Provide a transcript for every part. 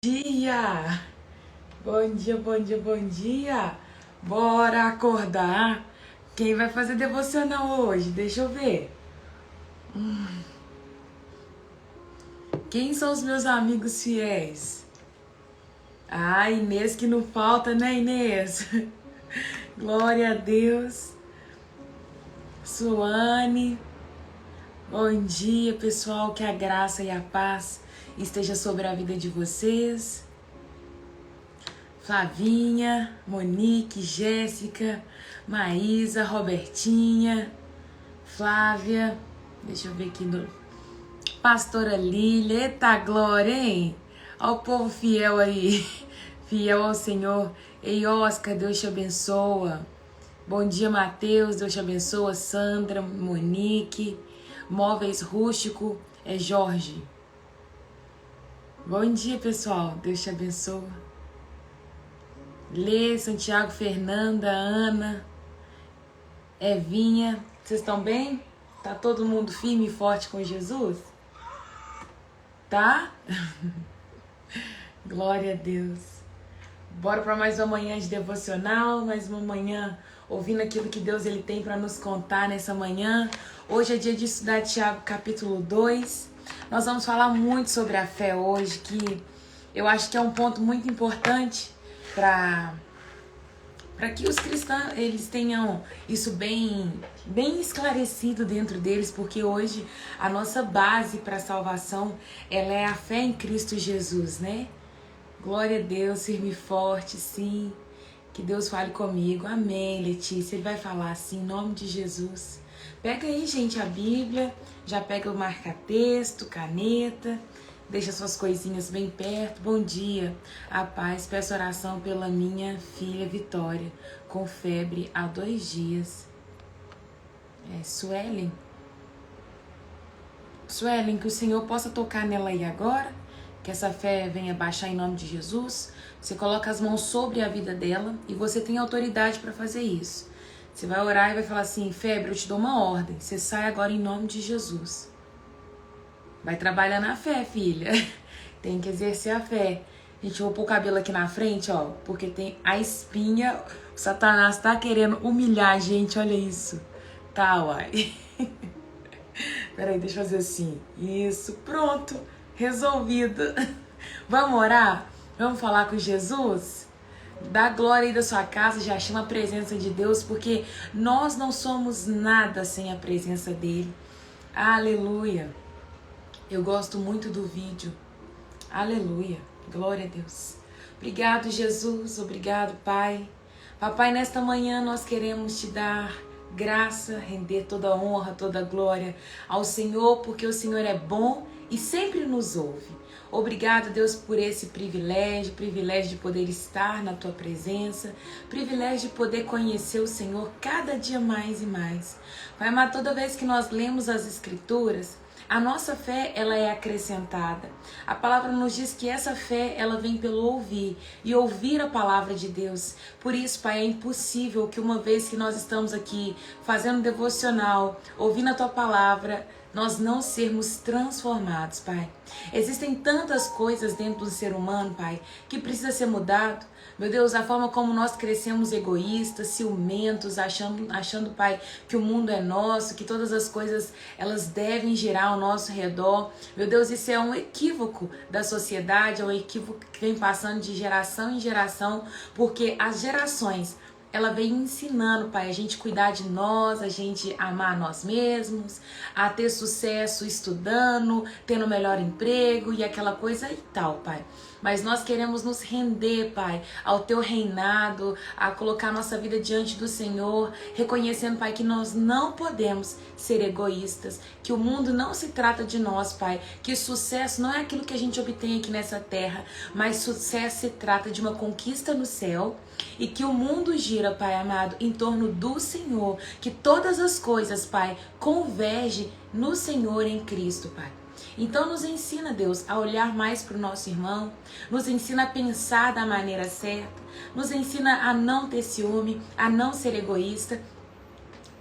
Dia! Bom dia, bom dia, bom dia! Bora acordar! Quem vai fazer devocional hoje? Deixa eu ver. Quem são os meus amigos fiéis? Ah, Inês que não falta, né, Inês? Glória a Deus. Suane. Bom dia, pessoal. Que a graça e a paz esteja sobre a vida de vocês. Flavinha, Monique, Jéssica, Maísa, Robertinha, Flávia, deixa eu ver aqui, Pastora Lília, eita glória, hein? Olha o povo fiel aí, fiel ao Senhor. Ei, Oscar, Deus te abençoa. Bom dia, Matheus, Deus te abençoa. Sandra, Monique, Móveis Rústico, é Jorge. Bom dia, pessoal, Deus te abençoa. Lê, Santiago, Fernanda, Ana, Evinha, vocês estão bem? Tá todo mundo firme e forte com Jesus? Tá? Glória a Deus. Bora para mais uma manhã de devocional, mais uma manhã ouvindo aquilo que Deus ele tem para nos contar nessa manhã. Hoje é dia de estudar Tiago capítulo 2. Nós vamos falar muito sobre a fé hoje, que eu acho que é um ponto muito importante para que os cristãos eles tenham isso bem esclarecido dentro deles, porque hoje a nossa base para a salvação ela é a fé em Cristo Jesus, né? Glória a Deus, firme e forte, sim. Que Deus fale comigo. Amém, Letícia. Ele vai falar assim, em nome de Jesus. Pega aí, gente, a Bíblia, já pega o marca-texto, caneta. Deixa suas coisinhas bem perto. Bom dia, a paz. Peço oração pela minha filha Vitória, com febre há 2 dias. Suelen, que o Senhor possa tocar nela aí agora, que essa fé venha baixar em nome de Jesus. Você coloca as mãos sobre a vida dela e você tem autoridade para fazer isso. Você vai orar e vai falar assim: febre, eu te dou uma ordem. Você sai agora em nome de Jesus. Vai trabalhar na fé, filha. Tem que exercer a fé. Gente, eu vou pôr o cabelo aqui na frente, ó, porque tem a espinha. O Satanás tá querendo humilhar a gente, olha isso. Tá, uai. Peraí, deixa eu fazer assim. Isso, pronto. Resolvido. Vamos orar? Vamos falar com Jesus? Dá glória aí da sua casa, já chama a presença de Deus, porque nós não somos nada sem a presença dele. Aleluia. Eu gosto muito do vídeo. Aleluia. Glória a Deus. Obrigado, Jesus. Obrigado, Pai. Papai, nesta manhã nós queremos te dar graça, render toda a honra, toda a glória ao Senhor, porque o Senhor é bom e sempre nos ouve. Obrigado, Deus, por esse privilégio de poder estar na Tua presença, privilégio de poder conhecer o Senhor cada dia mais e mais. Pai amado, toda vez que nós lemos as Escrituras, a nossa fé, ela é acrescentada. A palavra nos diz que essa fé, ela vem pelo ouvir, e ouvir a palavra de Deus. Por isso, Pai, é impossível que uma vez que nós estamos aqui fazendo devocional, ouvindo a Tua palavra, nós não sermos transformados, Pai. Existem tantas coisas dentro do ser humano, Pai, que precisa ser mudado. Meu Deus, a forma como nós crescemos egoístas, ciumentos, achando, Pai, que o mundo é nosso, que todas as coisas, elas devem girar ao nosso redor. Meu Deus, isso é um equívoco da sociedade, é um equívoco que vem passando de geração em geração, porque as gerações, ela vem ensinando, Pai, a gente cuidar de nós, a gente amar nós mesmos, a ter sucesso estudando, tendo o melhor emprego e aquela coisa e tal, Pai. Mas nós queremos nos render, Pai, ao Teu reinado, a colocar nossa vida diante do Senhor, reconhecendo, Pai, que nós não podemos ser egoístas, que o mundo não se trata de nós, Pai, que sucesso não é aquilo que a gente obtém aqui nessa terra, mas sucesso se trata de uma conquista no céu, e que o mundo gira, Pai amado, em torno do Senhor, que todas as coisas, Pai, convergem no Senhor em Cristo, Pai. Então nos ensina, Deus, a olhar mais para o nosso irmão, nos ensina a pensar da maneira certa, nos ensina a não ter ciúme, a não ser egoísta,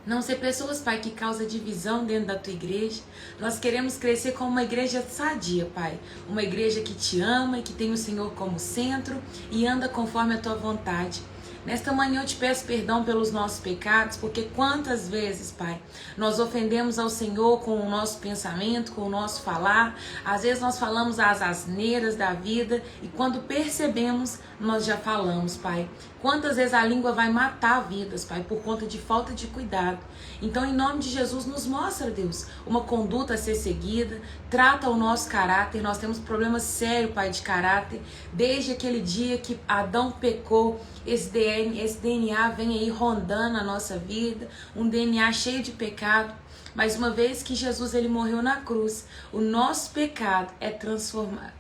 Não ser pessoas, Pai, que causam divisão dentro da tua igreja. Nós queremos crescer como uma igreja sadia, Pai. Uma igreja que te ama e que tem o Senhor como centro e anda conforme a tua vontade. Nesta manhã eu te peço perdão pelos nossos pecados, porque quantas vezes, Pai, nós ofendemos ao Senhor com o nosso pensamento, com o nosso falar. Às vezes nós falamos as asneiras da vida e quando percebemos, nós já falamos, Pai. Quantas vezes a língua vai matar vidas, Pai, por conta de falta de cuidado. Então, em nome de Jesus, nos mostra, Deus, uma conduta a ser seguida, trata o nosso caráter. Nós temos problemas sérios, Pai, de caráter. Desde aquele dia que Adão pecou, esse DNA vem aí rondando a nossa vida, um DNA cheio de pecado. Mas uma vez que Jesus ele morreu na cruz, o nosso pecado é transformado,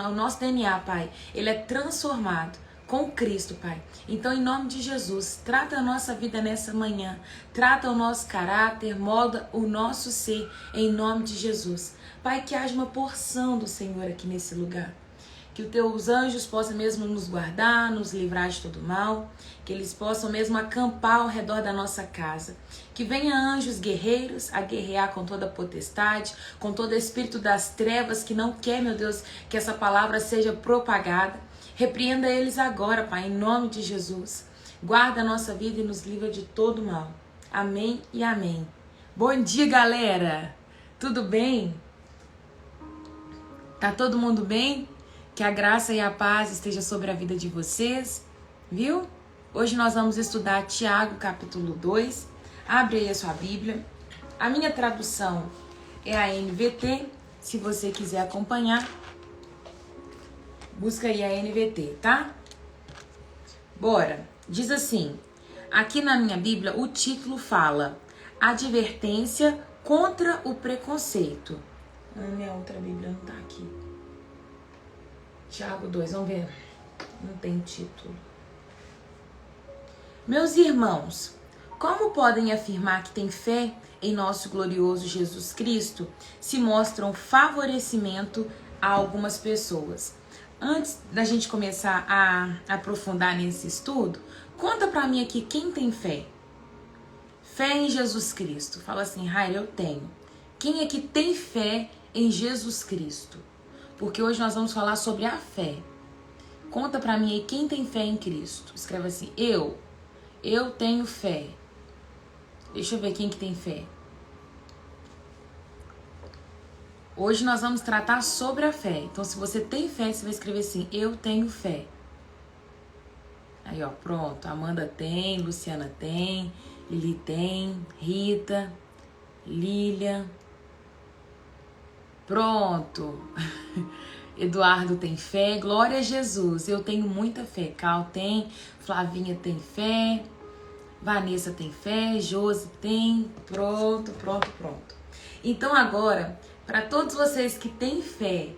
o nosso DNA, Pai, ele é transformado com Cristo, Pai. Então, em nome de Jesus, trata a nossa vida nessa manhã, trata o nosso caráter, molda o nosso ser, em nome de Jesus. Pai, que haja uma porção do Senhor aqui nesse lugar. Que os teus anjos possam mesmo nos guardar, nos livrar de todo mal, que eles possam mesmo acampar ao redor da nossa casa. Que venha anjos guerreiros a guerrear com toda a potestade, com todo o espírito das trevas que não quer, meu Deus, que essa palavra seja propagada. Repreenda eles agora, Pai, em nome de Jesus. Guarda a nossa vida e nos livra de todo mal. Amém e amém. Bom dia, galera! Tudo bem? Tá todo mundo bem? Que a graça e a paz esteja sobre a vida de vocês, viu? Hoje nós vamos estudar Tiago, capítulo 2. Abre aí a sua Bíblia. A minha tradução é a NVT, se você quiser acompanhar. Busca aí a NVT, tá? Bora. Diz assim, aqui na minha Bíblia o título fala Advertência contra o preconceito. A minha outra Bíblia não tá aqui. Tiago 2, vamos ver. Não tem título. Meus irmãos, como podem afirmar que têm fé em nosso glorioso Jesus Cristo se mostram favorecimento a algumas pessoas? Antes da gente começar a aprofundar nesse estudo, conta pra mim aqui quem tem fé. Fé em Jesus Cristo. Fala assim, Raira, eu tenho. Quem é que tem fé em Jesus Cristo? Porque hoje nós vamos falar sobre a fé. Conta pra mim aí quem tem fé em Cristo. Escreve assim, eu tenho fé. Deixa eu ver quem que tem fé. Hoje nós vamos tratar sobre a fé. Então, se você tem fé, você vai escrever assim, eu tenho fé. Aí, ó, pronto. Amanda tem, Luciana tem, Lili tem, Rita, Lília. Pronto. Eduardo tem fé. Glória a Jesus. Eu tenho muita fé. Cal tem, Flavinha tem fé, Vanessa tem fé, Josi tem. Pronto. Então, agora... Para todos vocês que têm fé,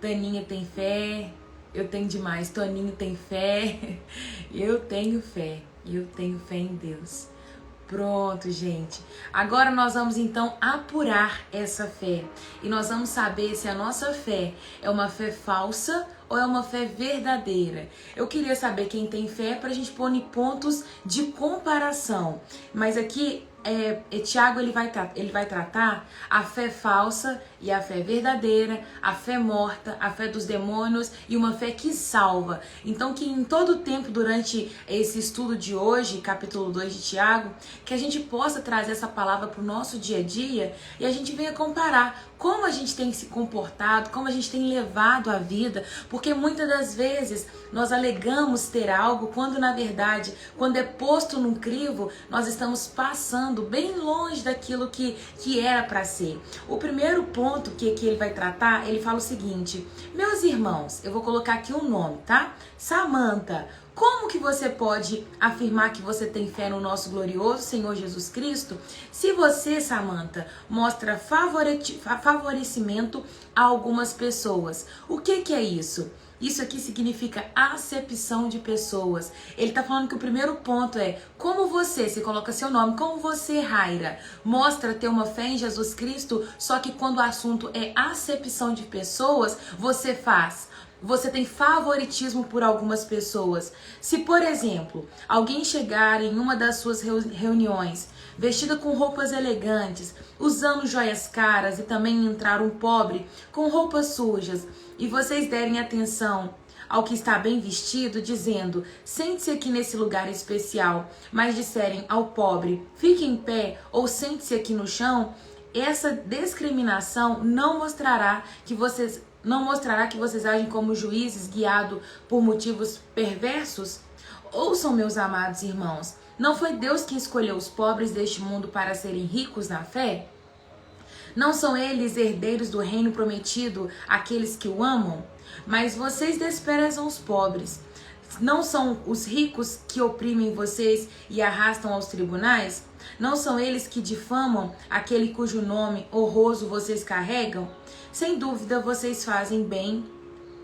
Taninha tem fé, eu tenho demais, Toninho tem fé, eu tenho fé em Deus. Pronto, gente. Agora nós vamos então apurar essa fé e nós vamos saber se a nossa fé é uma fé falsa ou é uma fé verdadeira. Eu queria saber quem tem fé para a gente pôr em pontos de comparação, mas aqui... Tiago ele vai tratar a fé falsa e a fé verdadeira, a fé morta, a fé dos demônios e uma fé que salva. Então que em todo o tempo durante esse estudo de hoje, capítulo 2 de Tiago, que a gente possa trazer essa palavra para o nosso dia a dia e a gente venha comparar como a gente tem se comportado, como a gente tem levado a vida, porque muitas das vezes nós alegamos ter algo, quando na verdade, quando é posto num crivo, nós estamos passando bem longe daquilo que era para ser. O primeiro ponto que ele vai tratar, ele fala o seguinte, meus irmãos, eu vou colocar aqui um nome, tá? Samanta, como que você pode afirmar que você tem fé no nosso glorioso Senhor Jesus Cristo se você, Samanta, mostra favorecimento a algumas pessoas? O que é isso? Isso aqui significa acepção de pessoas. Ele está falando que o primeiro ponto é como você coloca seu nome, como você, Raira, mostra ter uma fé em Jesus Cristo, só que quando o assunto é acepção de pessoas, você tem favoritismo por algumas pessoas. Se, por exemplo, alguém chegar em uma das suas reuniões vestida com roupas elegantes, usando joias caras, e também entrar um pobre com roupas sujas, e vocês derem atenção ao que está bem vestido, dizendo: sente-se aqui nesse lugar especial, mas disserem ao pobre: fique em pé, ou sente-se aqui no chão, essa discriminação não mostrará que vocês agem como juízes guiados por motivos perversos? Ouçam, meus amados irmãos, não foi Deus que escolheu os pobres deste mundo para serem ricos na fé? Não são eles herdeiros do reino prometido, aqueles que o amam? Mas vocês desprezam os pobres. Não são os ricos que oprimem vocês e arrastam aos tribunais? Não são eles que difamam aquele cujo nome honroso vocês carregam? Sem dúvida, vocês fazem bem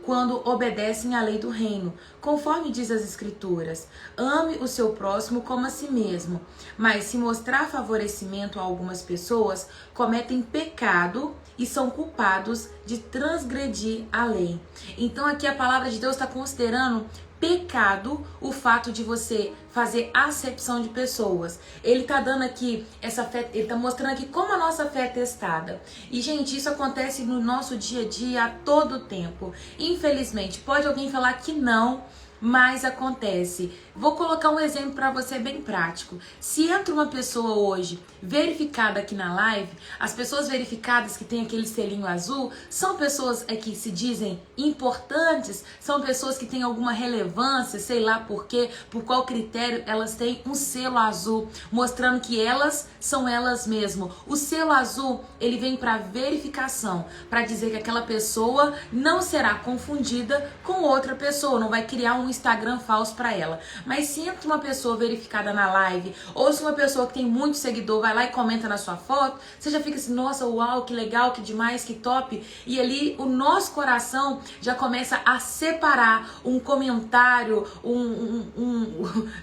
quando obedecem à lei do reino, conforme diz as Escrituras: ame o seu próximo como a si mesmo. Mas se mostrar favorecimento a algumas pessoas, cometem pecado e são culpados de transgredir a lei. Então aqui a palavra de Deus está considerando pecado o fato de você fazer acepção de pessoas. Ele tá dando aqui essa fé, ele tá mostrando aqui como a nossa fé é testada. E, gente, isso acontece no nosso dia a dia a todo tempo. Infelizmente, pode alguém falar que não, mas acontece. Vou colocar um exemplo para você bem prático. Se entra uma pessoa hoje verificada aqui na live, as pessoas verificadas que tem aquele selinho azul são pessoas que se dizem importantes, são pessoas que têm alguma relevância, sei lá por quê, por qual critério elas têm um selo azul, mostrando que elas são elas mesmas. O selo azul, ele vem para verificação, para dizer que aquela pessoa não será confundida com outra pessoa, não vai criar um Instagram falso para ela. Mas se entra uma pessoa verificada na live, ou se uma pessoa que tem muito seguidor vai lá e comenta na sua foto, você já fica assim: nossa, uau, que legal, que demais, que top. E ali o nosso coração já começa a separar um comentário,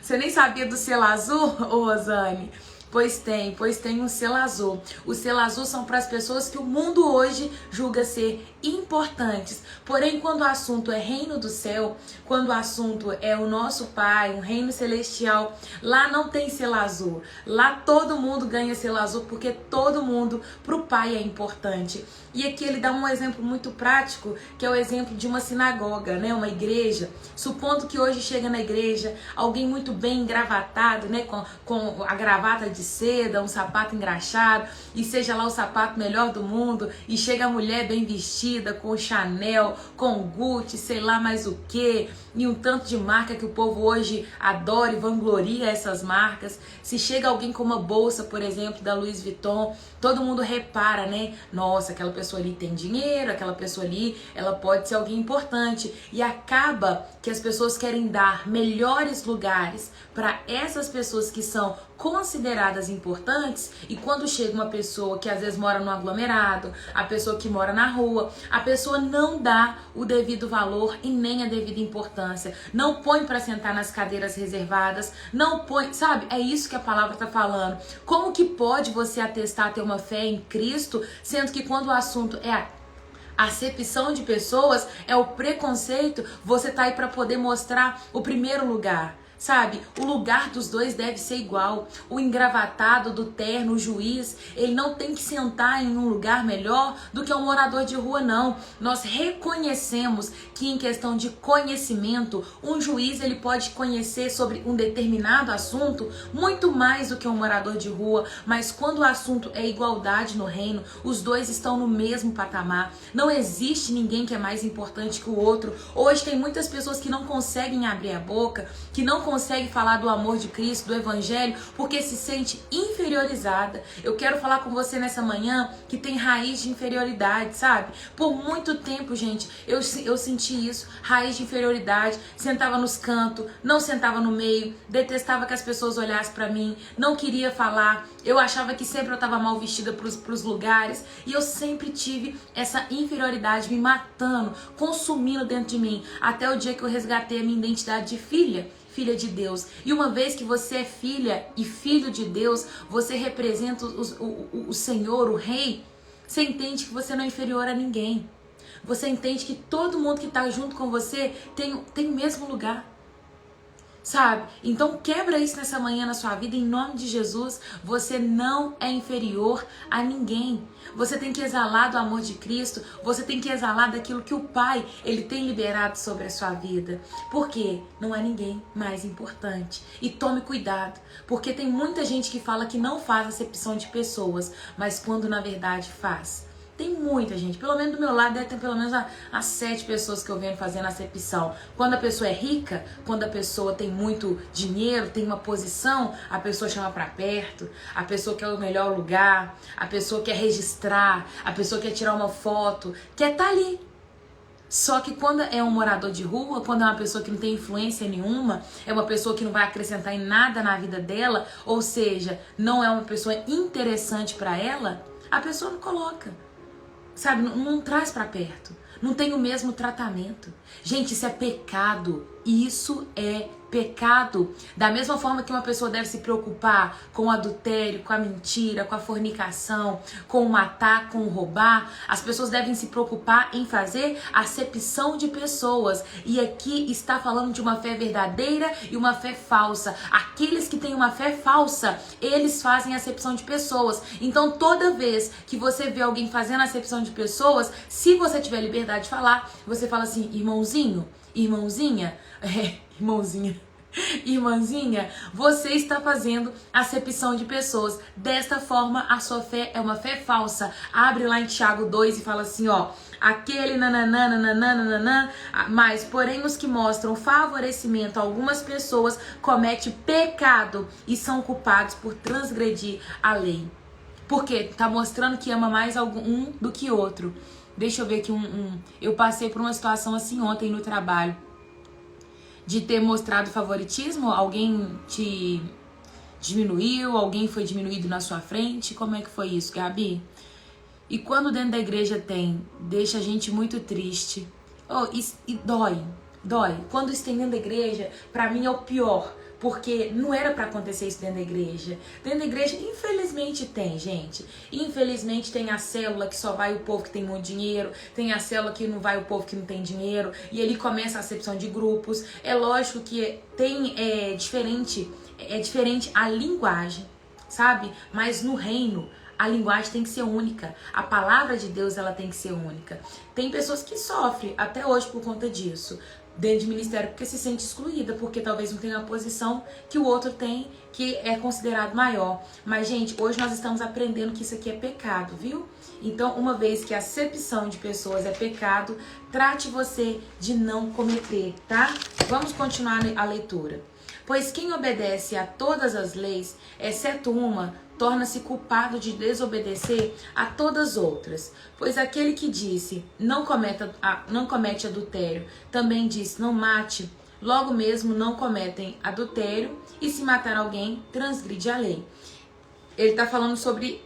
Você nem sabia do selo azul, ô Rosane? Pois tem um selo azul. O selo azul são para as pessoas que o mundo hoje julga ser importantes. Porém, quando o assunto é reino do céu, quando o assunto é o nosso Pai, um reino celestial, lá não tem selo azul. Lá todo mundo ganha selo azul, porque todo mundo pro Pai é importante. E aqui ele dá um exemplo muito prático, que é o exemplo de uma sinagoga, né? Uma igreja. Supondo que hoje chega na igreja alguém muito bem engravatado, né? Com a gravata de seda, um sapato engraxado, e seja lá o sapato melhor do mundo, e chega a mulher bem vestida, com Chanel, com Gucci, sei lá mais o que, e um tanto de marca que o povo hoje adora e vangloria essas marcas. Se chega alguém com uma bolsa, por exemplo, da Louis Vuitton, todo mundo repara, né? Nossa, aquela pessoa ali tem dinheiro, aquela pessoa ali, ela pode ser alguém importante. E acaba que as pessoas querem dar melhores lugares para essas pessoas que são consideradas importantes, e quando chega uma pessoa que às vezes mora no aglomerado, a pessoa que mora na rua, a pessoa não dá o devido valor e nem a devida importância, não põe para sentar nas cadeiras reservadas, não põe, sabe? É isso que a palavra tá falando. Como que pode você atestar ter uma fé em Cristo, sendo que quando o assunto é a acepção de pessoas, é o preconceito, você tá aí para poder mostrar o primeiro lugar? Sabe, o lugar dos dois deve ser igual. O engravatado do terno, o juiz, ele não tem que sentar em um lugar melhor do que um morador de rua, não. Nós reconhecemos que em questão de conhecimento, um juiz ele pode conhecer sobre um determinado assunto muito mais do que um morador de rua, mas quando o assunto é igualdade no reino, os dois estão no mesmo patamar. Não existe ninguém que é mais importante que o outro. Hoje tem muitas pessoas que não conseguem abrir a boca, que não consegue falar do amor de Cristo, do Evangelho, porque se sente inferiorizada. Eu quero falar com você nessa manhã que tem raiz de inferioridade, sabe? Por muito tempo, gente, eu senti isso, raiz de inferioridade. Sentava nos cantos, não sentava no meio, detestava que as pessoas olhassem pra mim, não queria falar, eu achava que sempre eu tava mal vestida pros lugares, e eu sempre tive essa inferioridade me matando, consumindo dentro de mim, até o dia que eu resgatei a minha identidade de filha de Deus. E uma vez que você é filha e filho de Deus, você representa o Senhor, o Rei, você entende que você não é inferior a ninguém. Você entende que todo mundo que está junto com você tem o mesmo lugar. sabe? Então quebra isso nessa manhã na sua vida, em nome de Jesus. Você não é inferior a ninguém. Você tem que exalar do amor de Cristo, você tem que exalar daquilo que o Pai, Ele tem liberado sobre a sua vida. Porque não é ninguém mais importante. E tome cuidado, porque tem muita gente que fala que não faz acepção de pessoas, mas quando na verdade faz. Tem muita gente, pelo menos do meu lado deve ter pelo menos as 7 pessoas que eu venho fazendo acepção. Quando a pessoa é rica, quando a pessoa tem muito dinheiro, tem uma posição, a pessoa chama pra perto, a pessoa quer o melhor lugar, a pessoa quer registrar, a pessoa quer tirar uma foto, quer estar ali. Só que quando é um morador de rua, quando é uma pessoa que não tem influência nenhuma, é uma pessoa que não vai acrescentar em nada na vida dela, ou seja, não é uma pessoa interessante pra ela, a pessoa não coloca. Sabe, não traz pra perto. Não tem o mesmo tratamento. Gente, isso é pecado. Isso é pecado. Da mesma forma que uma pessoa deve se preocupar com o adultério, com a mentira, com a fornicação, com o matar, com o roubar, as pessoas devem se preocupar em fazer acepção de pessoas. E aqui está falando de uma fé verdadeira e uma fé falsa. Aqueles que têm uma fé falsa, eles fazem acepção de pessoas. Então toda vez que você vê alguém fazendo acepção de pessoas, se você tiver liberdade de falar, você fala assim: irmãozinho, irmãozinha, irmãzinha, você está fazendo acepção de pessoas. Desta forma, a sua fé é uma fé falsa. Abre lá em Tiago 2 e fala assim, ó: aquele nananana, mas porém os que mostram favorecimento a algumas pessoas cometem pecado e são culpados por transgredir a lei. Porque tá mostrando que ama mais um do que outro. Deixa eu ver aqui eu passei por uma situação assim ontem no trabalho, de ter mostrado favoritismo. Alguém te diminuiu, alguém foi diminuído na sua frente. Como é que foi isso, Gabi? E quando dentro da igreja deixa a gente muito triste. E dói. Quando isso tem dentro da igreja, pra mim é o pior. Porque não era pra acontecer isso dentro da igreja. Dentro da igreja, infelizmente tem, gente. Infelizmente tem a célula que só vai o povo que tem muito dinheiro. Tem a célula que não vai o povo que não tem dinheiro. E ali começa a acepção de grupos. É lógico que é diferente a linguagem, sabe? Mas no reino, a linguagem tem que ser única. A palavra de Deus, ela tem que ser única. Tem pessoas que sofrem até hoje por conta disso, dentro de ministério, porque se sente excluída, porque talvez não tenha a posição que o outro tem, que é considerado maior. Mas, gente, hoje nós estamos aprendendo que isso aqui é pecado, viu? Então, uma vez que a acepção de pessoas é pecado, trate você de não cometer, tá? Vamos continuar a leitura. Pois quem obedece a todas as leis, exceto uma, torna-se culpado de desobedecer a todas as outras. Pois aquele que disse, não comete adultério, também disse, não mate, logo mesmo não cometem adultério, e se matar alguém, transgride a lei. Ele está falando sobre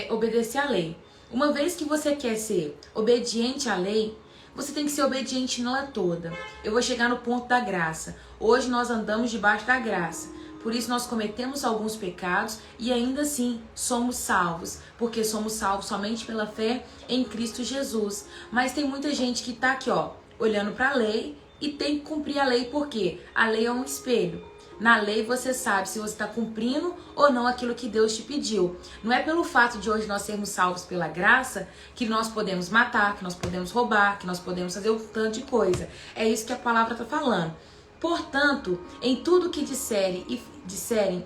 obedecer à lei. Uma vez que você quer ser obediente à lei, você tem que ser obediente nela toda. Eu vou chegar no ponto da graça. Hoje nós andamos debaixo da graça. Por isso nós cometemos alguns pecados e ainda assim somos salvos. Porque somos salvos somente pela fé em Cristo Jesus. Mas tem muita gente que está aqui, ó, olhando para a lei e tem que cumprir a lei. Por quê? A lei é um espelho. Na lei você sabe se você está cumprindo ou não aquilo que Deus te pediu. Não é pelo fato de hoje nós sermos salvos pela graça que nós podemos matar, que nós podemos roubar, que nós podemos fazer um tanto de coisa. É isso que a palavra está falando. Portanto, em tudo que disserem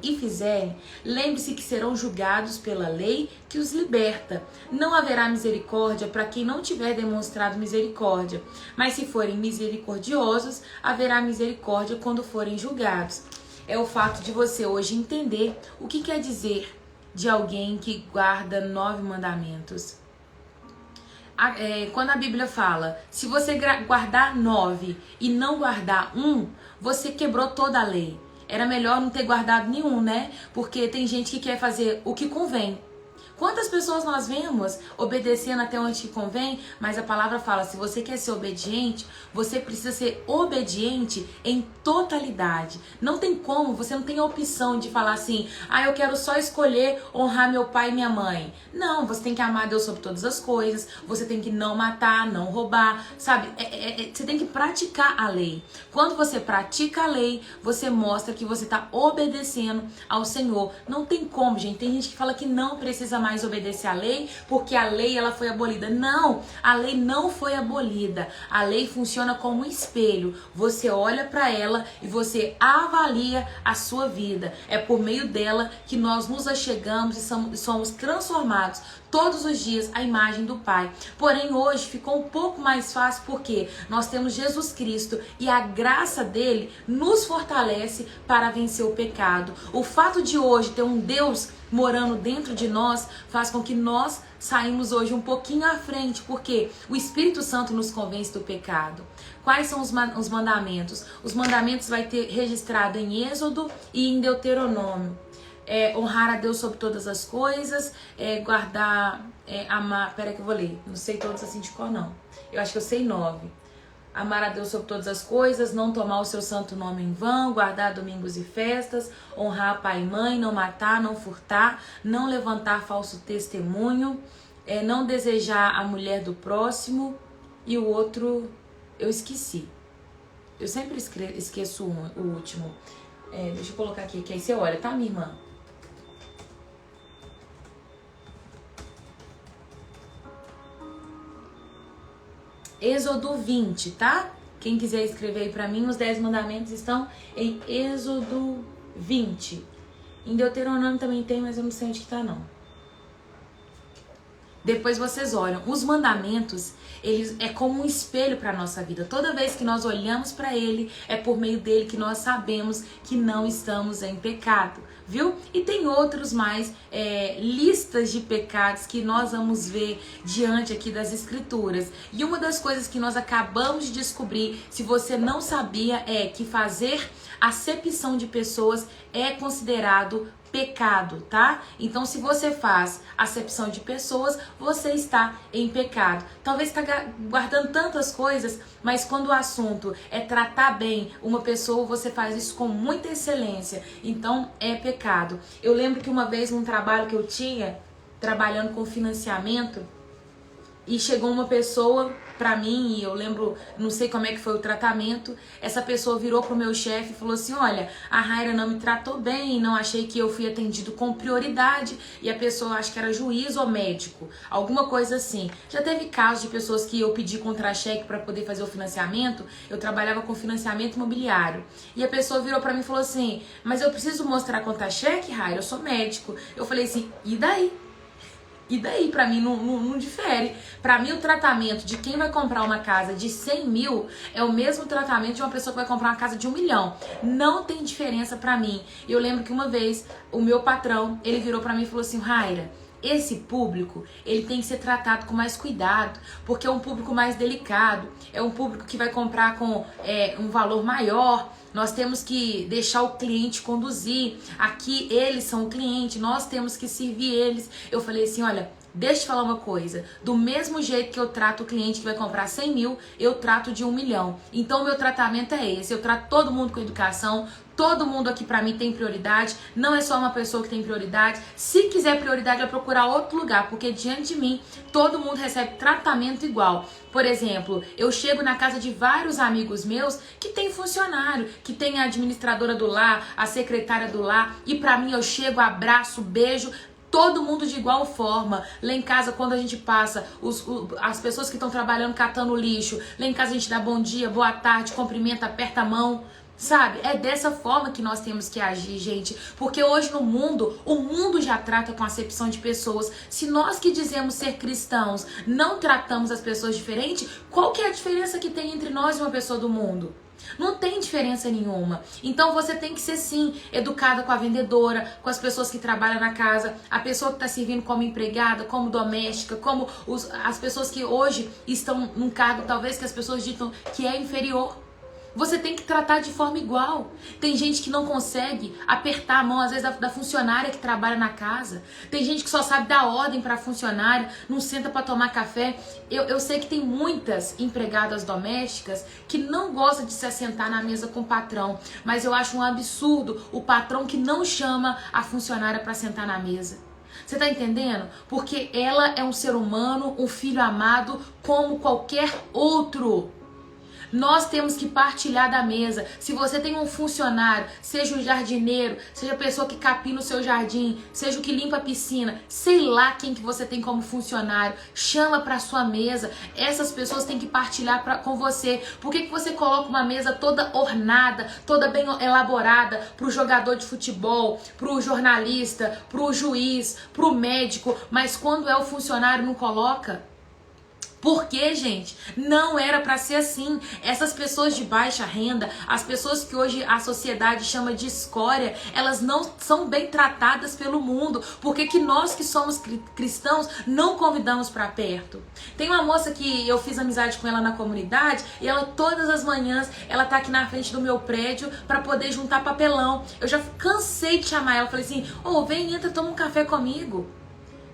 e fizerem, lembre-se que serão julgados pela lei que os liberta. Não haverá misericórdia para quem não tiver demonstrado misericórdia, mas se forem misericordiosos, haverá misericórdia quando forem julgados. É o fato de você hoje entender o que quer dizer de alguém que guarda 9 mandamentos. Quando a Bíblia fala, se você guardar 9 e não guardar um, você quebrou toda a lei. Era melhor não ter guardado nenhum, né? Porque tem gente que quer fazer o que convém. Quantas pessoas nós vemos obedecendo até onde que convém, mas a palavra fala, se você quer ser obediente, você precisa ser obediente em totalidade. Não tem como, você não tem a opção de falar assim, eu quero só escolher honrar meu pai e minha mãe. Não, você tem que amar Deus sobre todas as coisas, você tem que não matar, não roubar, sabe? Você tem que praticar a lei. Quando você pratica a lei, você mostra que você está obedecendo ao Senhor. Não tem como, gente. Tem gente que fala que não precisa mais obedecer à lei porque a lei ela foi abolida. Não, a lei não foi abolida. A lei funciona como um espelho. Você olha para ela e você avalia a sua vida. É por meio dela que nós nos achegamos e somos transformados todos os dias à imagem do Pai. Porém, hoje ficou um pouco mais fácil porque nós temos Jesus Cristo e a graça dele nos fortalece para vencer o pecado. O fato de hoje ter um Deus morando dentro de nós faz com que nós saímos hoje um pouquinho à frente, porque o Espírito Santo nos convence do pecado. Quais são os mandamentos? Os mandamentos vai ter registrado em Êxodo e em Deuteronômio. Honrar a Deus sobre todas as coisas, guardar, amar, pera que eu vou ler, não sei todos assim de cor não, eu acho que eu sei 9. Amar a Deus sobre todas as coisas, não tomar o seu santo nome em vão, guardar domingos e festas, honrar pai e mãe, não matar, não furtar, não levantar falso testemunho, não desejar a mulher do próximo, e o outro eu esqueci. Eu sempre esqueço o último. Deixa eu colocar aqui, que aí você olha, tá, minha irmã? Êxodo 20, tá? Quem quiser escrever aí pra mim, os 10 mandamentos estão em Êxodo 20. Em Deuteronômio também tem, mas eu não sei onde que tá, não. Depois vocês olham. Os mandamentos, eles é como um espelho para nossa vida. Toda vez que nós olhamos para ele, é por meio dele que nós sabemos que não estamos em pecado, viu? E tem outros mais listas de pecados que nós vamos ver diante aqui das escrituras. E uma das coisas que nós acabamos de descobrir, se você não sabia, é que fazer acepção de pessoas é considerado pecado, tá? Então, se você faz acepção de pessoas, você está em pecado. Talvez está guardando tantas coisas, mas quando o assunto é tratar bem uma pessoa, você faz isso com muita excelência. Então, é pecado. Eu lembro que uma vez num trabalho que eu tinha, trabalhando com financiamento, e chegou uma pessoa pra mim, e eu lembro, não sei como é que foi o tratamento, essa pessoa virou pro meu chefe e falou assim, olha, a Raira não me tratou bem, não achei que eu fui atendido com prioridade, e a pessoa, acho que era juiz ou médico, alguma coisa assim. Já teve casos de pessoas que eu pedi contra-cheque pra poder fazer o financiamento, eu trabalhava com financiamento imobiliário, e a pessoa virou pra mim e falou assim, mas eu preciso mostrar contra-cheque, Raira, eu sou médico. Eu falei assim, e daí? E daí, pra mim, não difere. Pra mim, o tratamento de quem vai comprar uma casa de 100 mil é o mesmo tratamento de uma pessoa que vai comprar uma casa de 1 milhão. Não tem diferença pra mim. Eu lembro que uma vez, o meu patrão, ele virou pra mim e falou assim, Raira, esse público, ele tem que ser tratado com mais cuidado, porque é um público mais delicado, é um público que vai comprar com um valor maior. Nós temos que deixar o cliente conduzir. Aqui eles são o cliente, nós temos que servir eles. Eu falei assim, olha, deixa eu te falar uma coisa. Do mesmo jeito que eu trato o cliente que vai comprar 100 mil, eu trato de 1 milhão. Então o meu tratamento é esse. Eu trato todo mundo com educação. Todo mundo aqui pra mim tem prioridade. Não é só uma pessoa que tem prioridade. Se quiser prioridade, vai procurar outro lugar, porque diante de mim, todo mundo recebe tratamento igual. Por exemplo, eu chego na casa de vários amigos meus que tem funcionário, que tem a administradora do lar, a secretária do lar, e pra mim eu chego, abraço, beijo, todo mundo de igual forma. Lá em casa, quando a gente passa, as pessoas que estão trabalhando catando lixo, lá em casa a gente dá bom dia, boa tarde, cumprimenta, aperta a mão. Sabe? É dessa forma que nós temos que agir, gente. Porque hoje no mundo, o mundo já trata com acepção de pessoas. Se nós que dizemos ser cristãos não tratamos as pessoas diferente, qual que é a diferença que tem entre nós e uma pessoa do mundo? Não tem diferença nenhuma. Então você tem que ser sim educada com a vendedora, com as pessoas que trabalham na casa, a pessoa que está servindo como empregada, como doméstica, como as pessoas que hoje estão num cargo talvez que as pessoas ditam que é inferior. Você tem que tratar de forma igual. Tem gente que não consegue apertar a mão, às vezes, da funcionária que trabalha na casa. Tem gente que só sabe dar ordem para a funcionária, não senta para tomar café. Eu sei que tem muitas empregadas domésticas que não gostam de se assentar na mesa com o patrão. Mas eu acho um absurdo o patrão que não chama a funcionária para sentar na mesa. Você tá entendendo? Porque ela é um ser humano, um filho amado, como qualquer outro. Nós temos que partilhar da mesa. Se você tem um funcionário, seja o jardineiro, seja a pessoa que capina o seu jardim, seja o que limpa a piscina, sei lá quem que você tem como funcionário, chama para sua mesa. Essas pessoas têm que partilhar com você. Por que você coloca uma mesa toda ornada, toda bem elaborada para o jogador de futebol, para o jornalista, para o juiz, para o médico, mas quando é o funcionário não coloca? Por quê, gente? Não era para ser assim. Essas pessoas de baixa renda, as pessoas que hoje a sociedade chama de escória, elas não são bem tratadas pelo mundo. Por que que nós que somos cristãos não convidamos para perto? Tem uma moça que eu fiz amizade com ela na comunidade e ela todas as manhãs, ela tá aqui na frente do meu prédio para poder juntar papelão. Eu já cansei de chamar ela, falei assim: "Ô, vem, entra, toma um café comigo".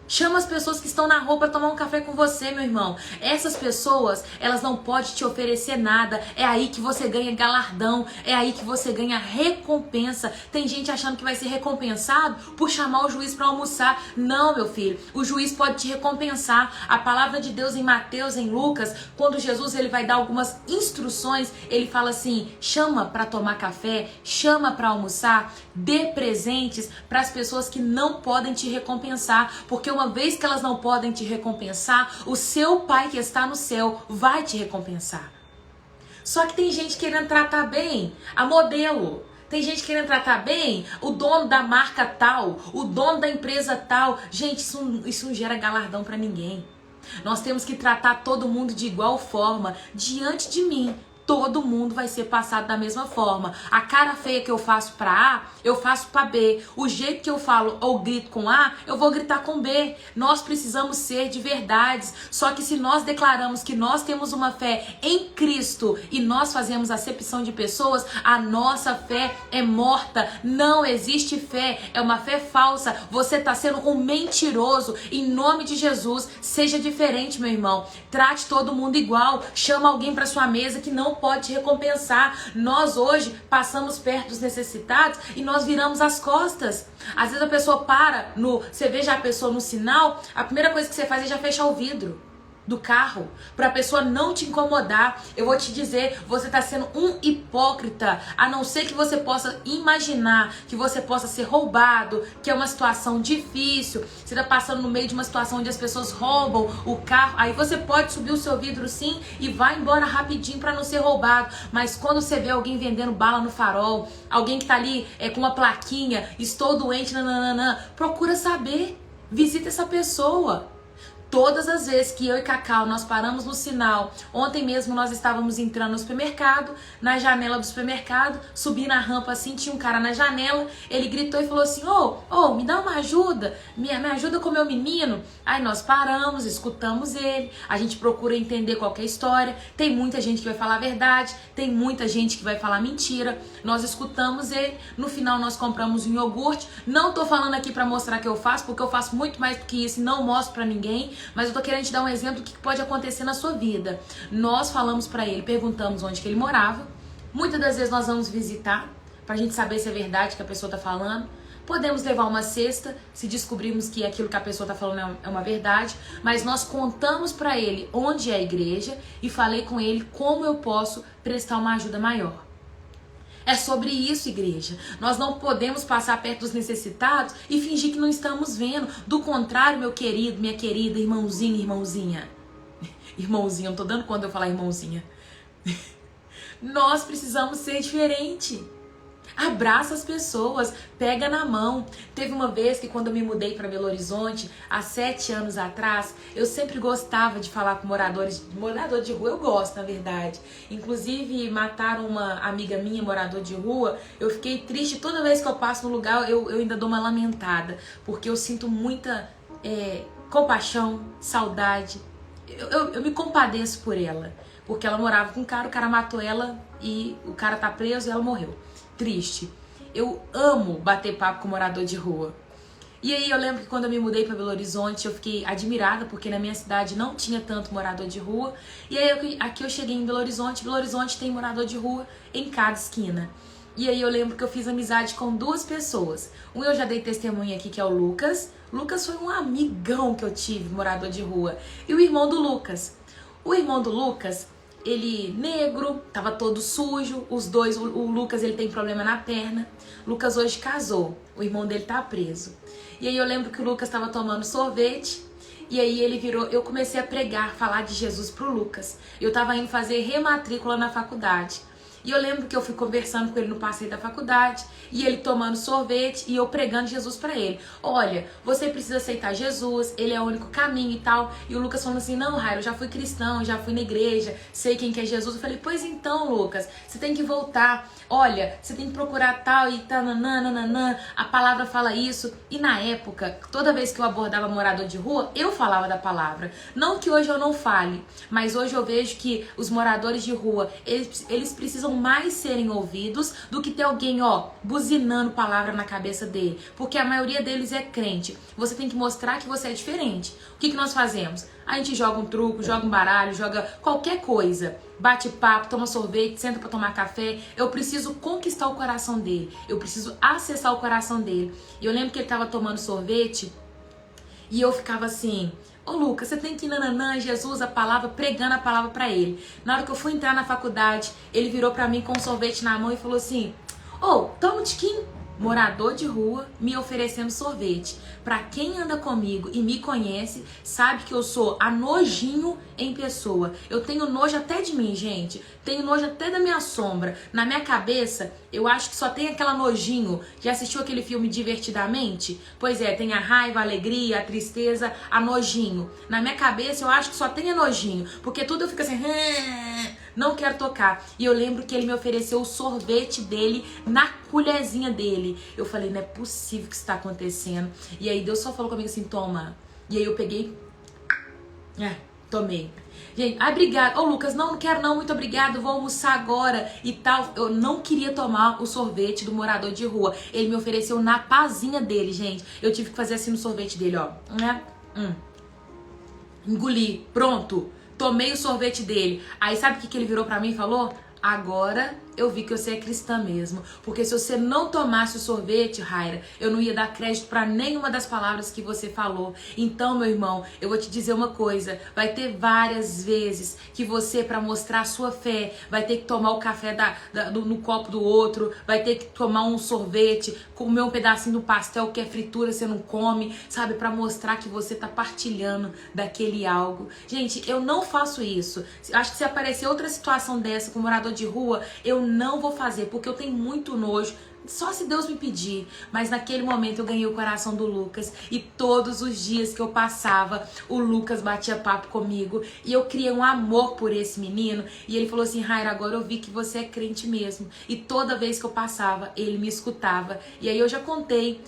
Chama as pessoas que estão na rua para tomar um café com você, meu irmão. Essas pessoas, elas não podem te oferecer nada. É aí que você ganha galardão. É aí que você ganha recompensa. Tem gente achando que vai ser recompensado por chamar o juiz para almoçar. Não, meu filho. O juiz pode te recompensar. A palavra de Deus em Mateus, em Lucas, quando Jesus ele vai dar algumas instruções, ele fala assim: chama para tomar café, chama para almoçar, dê presentes para as pessoas que não podem te recompensar, porque uma vez que elas não podem te recompensar, o seu Pai que está no céu vai te recompensar. Só que tem gente querendo tratar bem a modelo. Tem gente querendo tratar bem o dono da marca tal, o dono da empresa tal. Gente, isso não gera galardão para ninguém. Nós temos que tratar todo mundo de igual forma. Diante de mim, todo mundo vai ser passado da mesma forma. A cara feia que eu faço pra A, eu faço pra B. O jeito que eu falo ou grito com A, eu vou gritar com B. Nós precisamos ser de verdades. Só que se nós declaramos que nós temos uma fé em Cristo e nós fazemos acepção de pessoas, a nossa fé é morta. Não existe fé. É uma fé falsa. Você tá sendo um mentiroso. Em nome de Jesus, seja diferente, meu irmão. Trate todo mundo igual. Chama alguém pra sua mesa que não pode te recompensar. Nós hoje passamos perto dos necessitados e nós viramos as costas. Às vezes a pessoa você veja a pessoa no sinal, a primeira coisa que você faz é já fechar o vidro do carro, pra pessoa não te incomodar. Eu vou te dizer, você tá sendo um hipócrita, a não ser que você possa imaginar que você possa ser roubado, que é uma situação difícil, você tá passando no meio de uma situação onde as pessoas roubam o carro, aí você pode subir o seu vidro sim e vai embora rapidinho pra não ser roubado. Mas quando você vê alguém vendendo bala no farol, alguém que tá ali com uma plaquinha, estou doente, nananana, procura saber, visita essa pessoa. Todas as vezes que eu e Cacau nós paramos no sinal, ontem mesmo nós estávamos entrando no supermercado, na janela do supermercado, subi na rampa assim, tinha um cara na janela, ele gritou e falou assim: ô, me dá uma ajuda, me ajuda com meu menino. Aí nós paramos, escutamos ele, a gente procura entender qual que é a história, tem muita gente que vai falar a verdade, tem muita gente que vai falar mentira, nós escutamos ele, no final nós compramos um iogurte. Não tô falando aqui pra mostrar que eu faço, porque eu faço muito mais do que isso e não mostro pra ninguém, mas eu tô querendo te dar um exemplo do que pode acontecer na sua vida. Nós falamos pra ele, perguntamos onde que ele morava. Muitas das vezes nós vamos visitar pra gente saber se é verdade que a pessoa tá falando. Podemos levar uma cesta se descobrirmos que aquilo que a pessoa tá falando é uma verdade, mas nós contamos pra ele onde é a igreja e falei com ele como eu posso prestar uma ajuda maior. É sobre isso, igreja. Nós não podemos passar perto dos necessitados e fingir que não estamos vendo. Do contrário, meu querido, minha querida, irmãozinho, irmãozinha. Irmãozinha, eu não tô dando conta de eu falar irmãozinha. Nós precisamos ser diferente. Abraça as pessoas, pega na mão. Teve uma vez que quando eu me mudei para Belo Horizonte, há 7 anos atrás, eu sempre gostava de falar com morador de rua, eu gosto, na verdade. Inclusive, mataram uma amiga minha, morador de rua, eu fiquei triste. Toda vez que eu passo no lugar, eu ainda dou uma lamentada, porque eu sinto muita compaixão, saudade. Eu me compadeço por ela, porque ela morava com um cara, o cara matou ela e o cara tá preso e ela morreu. Triste. Eu amo bater papo com morador de rua. E aí eu lembro que quando eu me mudei para Belo Horizonte, eu fiquei admirada, porque na minha cidade não tinha tanto morador de rua. E aí aqui eu cheguei em Belo Horizonte tem morador de rua em cada esquina. E aí eu lembro que eu fiz amizade com duas pessoas. Um eu já dei testemunha aqui, que é o Lucas. O Lucas foi um amigão que eu tive, morador de rua. E o irmão do Lucas. O irmão do Lucas, ele negro, tava todo sujo. Os dois, o Lucas ele tem problema na perna. O Lucas hoje casou, o irmão dele tá preso. E aí eu lembro que o Lucas tava tomando sorvete. E aí ele virou, eu comecei a pregar, falar de Jesus pro Lucas. Eu tava indo fazer rematrícula na faculdade. E eu lembro que eu fui conversando com ele no passeio da faculdade, e ele tomando sorvete, e eu pregando Jesus pra ele. Olha, você precisa aceitar Jesus, ele é o único caminho e tal. E o Lucas falando assim, não, Raira, eu já fui cristão, já fui na igreja, sei quem que é Jesus. Eu falei, pois então, Lucas, você tem que voltar. Olha, você tem que procurar tal e tal, nananana, a palavra fala isso. E na época, toda vez que eu abordava morador de rua, eu falava da palavra. Não que hoje eu não fale, mas hoje eu vejo que os moradores de rua, eles precisam mais serem ouvidos do que ter alguém, buzinando palavra na cabeça dele. Porque a maioria deles é crente. Você tem que mostrar que você é diferente. O que nós fazemos? A gente joga um truco, joga um baralho, joga qualquer coisa. Bate papo, toma sorvete, senta pra tomar café. Eu preciso conquistar o coração dele. Eu preciso acessar o coração dele. E eu lembro que ele tava tomando sorvete e eu ficava assim... Ô Lucas, você tem que ir nananã, Jesus, a palavra, pregando a palavra pra ele. Na hora que eu fui entrar na faculdade, ele virou pra mim com um sorvete na mão e falou assim, toma um tiquinho. Morador de rua me oferecendo sorvete. Pra quem anda comigo e me conhece, sabe que eu sou a nojinho em pessoa. Eu tenho nojo até de mim, gente. Tenho nojo até da minha sombra. Na minha cabeça, eu acho que só tem aquela nojinho. Já assistiu aquele filme Divertidamente? Pois é, tem a raiva, a alegria, a tristeza, a nojinho. Na minha cabeça, eu acho que só tem a nojinho. Porque tudo eu fico assim... Não quero tocar. E eu lembro que ele me ofereceu o sorvete dele na colherzinha dele. Eu falei, não é possível que isso tá acontecendo. E aí Deus só falou comigo assim, toma. E aí eu peguei... tomei. Gente, obrigado. Lucas, não quero não, muito obrigado, vou almoçar agora e tal. Eu não queria tomar o sorvete do morador de rua. Ele me ofereceu na pazinha dele, gente. Eu tive que fazer assim no sorvete dele, Engoli, pronto. Tomei o sorvete dele. Aí sabe o que ele virou pra mim e falou? Agora eu vi que você é cristã mesmo. Porque se você não tomasse o sorvete, Raira, eu não ia dar crédito pra nenhuma das palavras que você falou. Então, meu irmão, eu vou te dizer uma coisa. Vai ter várias vezes que você, pra mostrar a sua fé, vai ter que tomar o café no copo do outro, vai ter que tomar um sorvete, comer um pedacinho do pastel que é fritura, você não come, sabe? Pra mostrar que você tá partilhando daquele algo. Gente, eu não faço isso. Acho que se aparecer outra situação dessa com morador de rua, eu não vou fazer, porque eu tenho muito nojo. Só se Deus me pedir. Mas naquele momento eu ganhei o coração do Lucas. E todos os dias que eu passava, o Lucas batia papo comigo. E eu criei um amor por esse menino. E ele falou assim, Raira, agora eu vi que você é crente mesmo. E toda vez que eu passava, ele me escutava. E aí eu já contei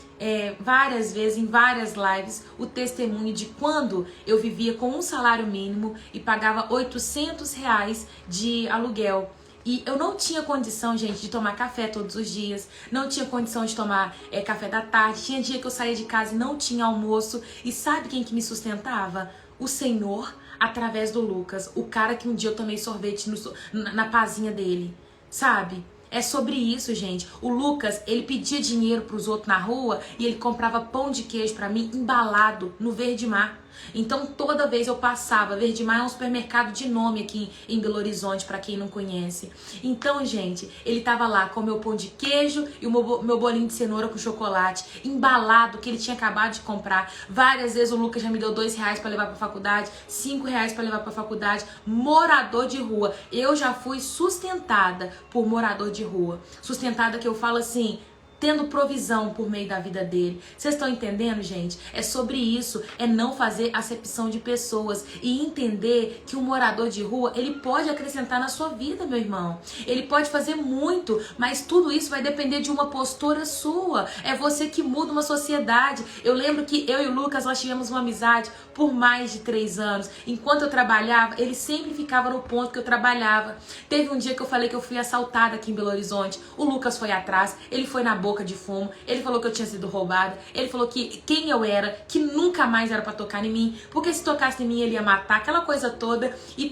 várias vezes, em várias lives, o testemunho de quando eu vivia com um salário mínimo e pagava R$800 de aluguel. E eu não tinha condição, gente, de tomar café todos os dias. Não tinha condição de tomar café da tarde. Tinha dia que eu saía de casa e não tinha almoço. E sabe quem que me sustentava? O Senhor, através do Lucas. O cara que um dia eu tomei sorvete na pazinha dele. Sabe? É sobre isso, gente. O Lucas, ele pedia dinheiro pros outros na rua e ele comprava pão de queijo pra mim embalado no Verde Mar. Então toda vez eu passava, Verde Mar é um supermercado de nome aqui em Belo Horizonte, pra quem não conhece. Então, gente, ele tava lá com o meu pão de queijo e o meu bolinho de cenoura com chocolate, embalado, que ele tinha acabado de comprar. Várias vezes o Lucas já me deu R$2 pra levar pra faculdade, R$5 pra levar pra faculdade. Morador de rua. Eu já fui sustentada por morador de rua. Sustentada que eu falo assim... tendo provisão por meio da vida dele. Vocês estão entendendo, gente? É sobre isso, é não fazer acepção de pessoas e entender que um morador de rua, ele pode acrescentar na sua vida, meu irmão. Ele pode fazer muito, mas tudo isso vai depender de uma postura sua. É você que muda uma sociedade. Eu lembro que eu e o Lucas, nós tivemos uma amizade por mais de 3 anos. Enquanto eu trabalhava, ele sempre ficava no ponto que eu trabalhava. Teve um dia que eu falei que eu fui assaltada aqui em Belo Horizonte. O Lucas foi atrás, ele foi na boca de fumo, ele falou que eu tinha sido roubada, ele falou que quem eu era, que nunca mais era pra tocar em mim, porque se tocasse em mim ele ia matar, aquela coisa toda, e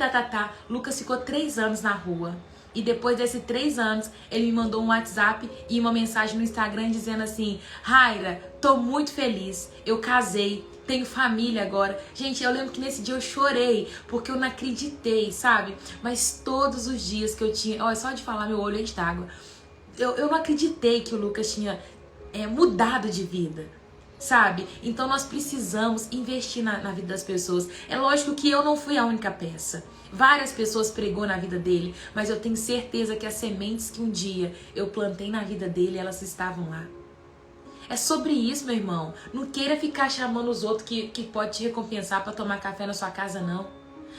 Lucas ficou 3 anos na rua. E depois desses 3 anos, ele me mandou um WhatsApp e uma mensagem no Instagram dizendo assim: Raira, tô muito feliz, eu casei, tenho família agora. Gente, eu lembro que nesse dia eu chorei, porque eu não acreditei, sabe? Mas todos os dias que eu tinha... Olha, só de falar meu olho enche d'água. Eu não acreditei que o Lucas tinha mudado de vida, sabe? Então nós precisamos investir na vida das pessoas. É lógico que eu não fui a única peça. Várias pessoas pregou na vida dele, mas eu tenho certeza que as sementes que um dia eu plantei na vida dele, elas estavam lá. É sobre isso, meu irmão. Não queira ficar chamando os outros que pode te recompensar para tomar café na sua casa, não.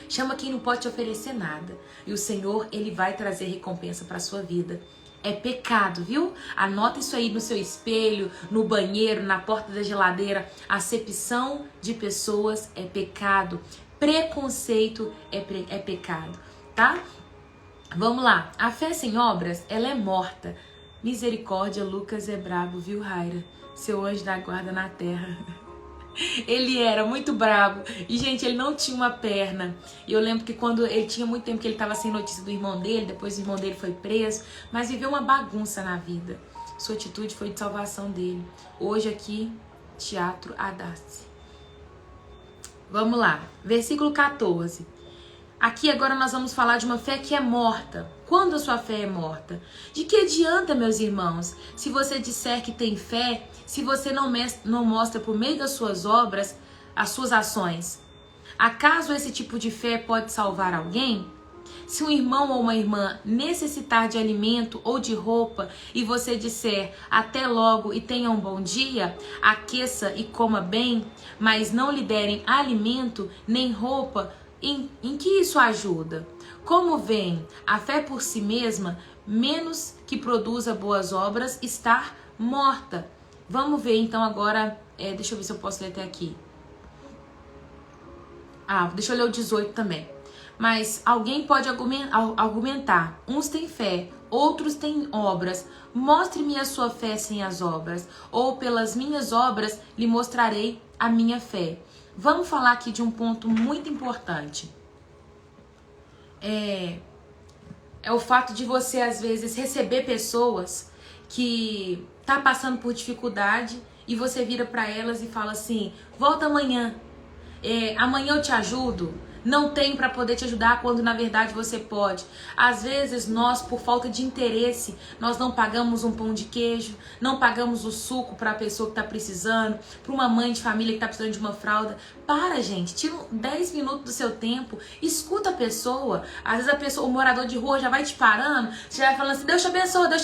Chama quem não pode te oferecer nada. E o Senhor, Ele vai trazer recompensa para a sua vida. É pecado, viu? Anota isso aí no seu espelho, no banheiro, na porta da geladeira. Acepção de pessoas é pecado. Preconceito é pecado, tá? Vamos lá. A fé sem obras, ela é morta. Misericórdia, Lucas é brabo, viu, Raira? Seu anjo da guarda na terra. Ele era muito brabo. E, gente, ele não tinha uma perna. E eu lembro que quando ele tinha muito tempo que ele estava sem notícia do irmão dele, depois o irmão dele foi preso, mas viveu uma bagunça na vida. Sua atitude foi de salvação dele. Hoje aqui, Teatro Adácia. Vamos lá. Versículo 14. Aqui agora nós vamos falar de uma fé que é morta. Quando a sua fé é morta? De que adianta, meus irmãos, se você disser que tem fé, se você não mostra por meio das suas obras as suas ações? Acaso esse tipo de fé pode salvar alguém? Se um irmão ou uma irmã necessitar de alimento ou de roupa e você disser até logo e tenha um bom dia, aqueça e coma bem, mas não lhe derem alimento nem roupa, em que isso ajuda? Como vem a fé por si mesma, menos que produza boas obras, estar morta? Vamos ver então agora, deixa eu ver se eu posso ler até aqui. Deixa eu ler o 18 também. Mas alguém pode argumentar, uns têm fé, outros têm obras. Mostre-me a sua fé sem as obras, ou pelas minhas obras lhe mostrarei a minha fé. Vamos falar aqui de um ponto muito importante. É o fato de você, às vezes, receber pessoas que tá passando por dificuldade e você vira para elas e fala assim: volta amanhã, amanhã eu te ajudo. Não tem para poder te ajudar quando na verdade você pode. Às vezes nós, por falta de interesse, nós não pagamos um pão de queijo, não pagamos o suco para a pessoa que está precisando, para uma mãe de família que está precisando de uma fralda. Para, gente, tira 10 minutos do seu tempo, escuta a pessoa. Às vezes o morador de rua já vai te parando, você vai falando assim: Deus te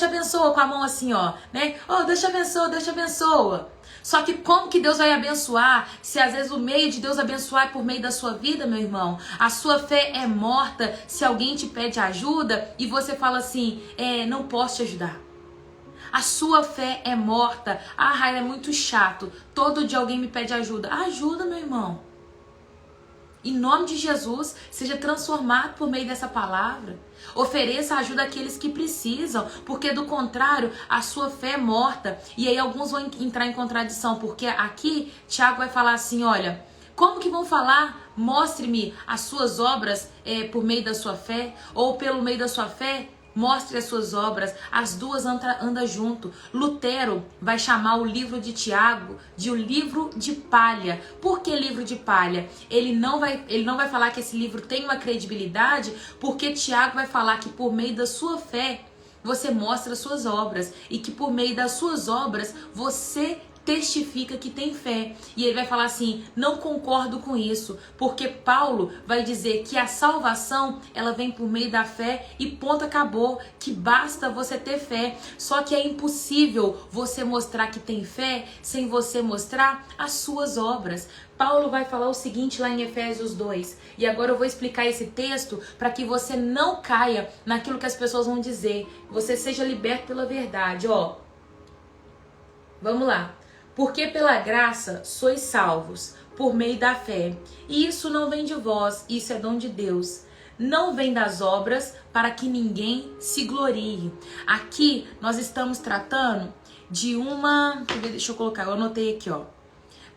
abençoa, com a mão assim, ó, né? Oh, Deus te abençoa. Só que como que Deus vai abençoar se às vezes o meio de Deus abençoar é por meio da sua vida, meu irmão? A sua fé é morta se alguém te pede ajuda e você fala assim: não posso te ajudar. A sua fé é morta. Raira, é muito chato. Todo dia alguém me pede ajuda. Ajuda, meu irmão. Em nome de Jesus, seja transformado por meio dessa palavra. Ofereça ajuda àqueles que precisam, porque do contrário, a sua fé é morta. E aí alguns vão entrar em contradição, porque aqui Tiago vai falar assim: olha, como que vão falar? Mostre-me as suas obras por meio da sua fé, ou pelo meio da sua fé, mostre as suas obras. As duas andam junto. Lutero vai chamar o livro de Tiago de o livro de palha. Por que livro de palha? Ele não vai falar que esse livro tem uma credibilidade, porque Tiago vai falar que por meio da sua fé você mostra as suas obras, e que por meio das suas obras você testifica que tem fé. E ele vai falar assim, não concordo com isso, porque Paulo vai dizer que a salvação, ela vem por meio da fé e ponto, acabou, que basta você ter fé. Só que é impossível você mostrar que tem fé sem você mostrar as suas obras. Paulo vai falar o seguinte lá em Efésios 2, e agora eu vou explicar esse texto para que você não caia naquilo que as pessoas vão dizer, você seja liberto pela verdade, ó. Vamos lá. Porque pela graça sois salvos, por meio da fé. E isso não vem de vós, isso é dom de Deus. Não vem das obras, para que ninguém se glorie. Aqui nós estamos tratando de uma... Deixa eu colocar, eu anotei aqui, ó.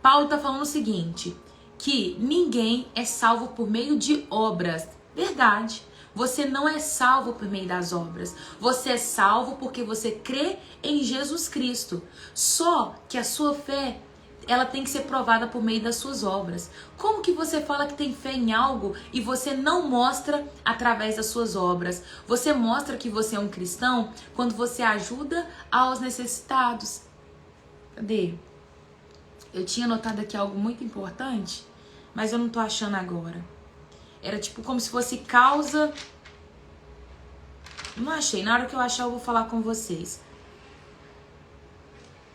Paulo está falando o seguinte, que ninguém é salvo por meio de obras. Verdade. Você não é salvo por meio das obras. Você é salvo porque você crê em Jesus Cristo. Só que a sua fé, ela tem que ser provada por meio das suas obras. Como que você fala que tem fé em algo e você não mostra através das suas obras? Você mostra que você é um cristão quando você ajuda aos necessitados. Cadê? Eu tinha notado aqui algo muito importante, mas eu não tô achando agora. Era tipo como se fosse causa... Não achei. Na hora que eu achar eu vou falar com vocês.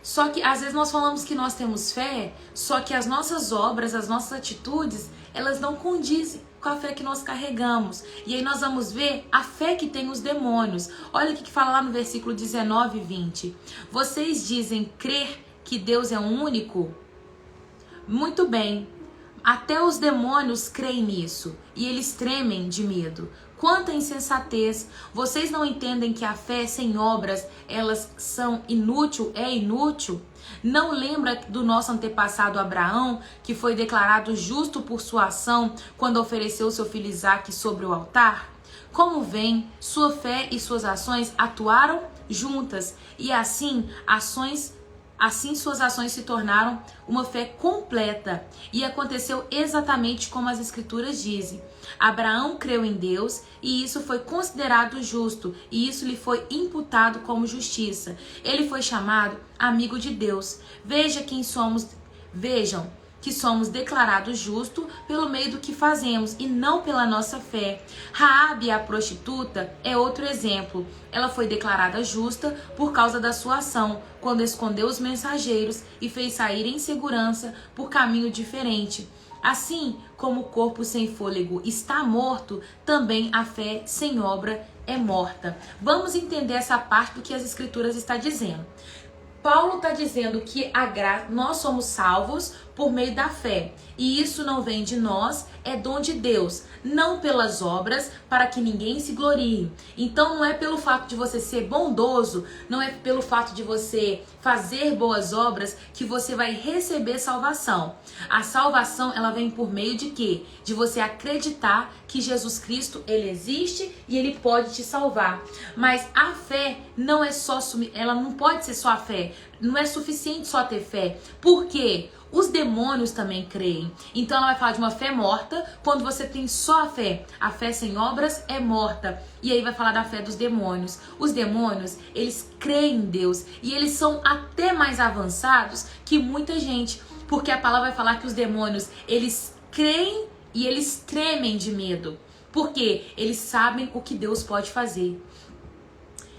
Só que às vezes nós falamos que nós temos fé, só que as nossas obras, as nossas atitudes, elas não condizem com a fé que nós carregamos. E aí nós vamos ver a fé que tem os demônios. Olha o que fala lá no versículo 19 e 20. Vocês dizem crer que Deus é um único? Muito bem. Até os demônios creem nisso e eles tremem de medo. Quanta insensatez! Vocês não entendem que a fé sem obras, elas são inútil? É inútil? Não lembra do nosso antepassado Abraão, que foi declarado justo por sua ação quando ofereceu seu filho Isaque sobre o altar? Como vem, sua fé e suas ações atuaram juntas e assim suas ações se tornaram uma fé completa. E aconteceu exatamente como as Escrituras dizem. Abraão creu em Deus e isso foi considerado justo. E isso lhe foi imputado como justiça. Ele foi chamado amigo de Deus. Vejam que somos declarados justos pelo meio do que fazemos e não pela nossa fé. Raabe, a prostituta, é outro exemplo. Ela foi declarada justa por causa da sua ação, quando escondeu os mensageiros e fez sair em segurança por caminho diferente. Assim como o corpo sem fôlego está morto, também a fé sem obra é morta. Vamos entender essa parte do que as Escrituras estão dizendo. Paulo está dizendo que nós somos salvos por meio da fé. E isso não vem de nós, é dom de Deus. Não pelas obras, para que ninguém se glorie. Então não é pelo fato de você ser bondoso, não é pelo fato de você fazer boas obras que você vai receber salvação. A salvação, ela vem por meio de quê? De você acreditar que Jesus Cristo, ele existe e ele pode te salvar. Mas a fé não é só, ela não pode ser só a fé. Não é suficiente só ter fé. Por quê? Os demônios também creem. Então ela vai falar de uma fé morta quando você tem só a fé. A fé sem obras é morta. E aí vai falar da fé dos demônios. Os demônios, eles creem em Deus. E eles são até mais avançados que muita gente. Porque a palavra vai falar que os demônios, eles creem e eles tremem de medo. Porque eles sabem o que Deus pode fazer.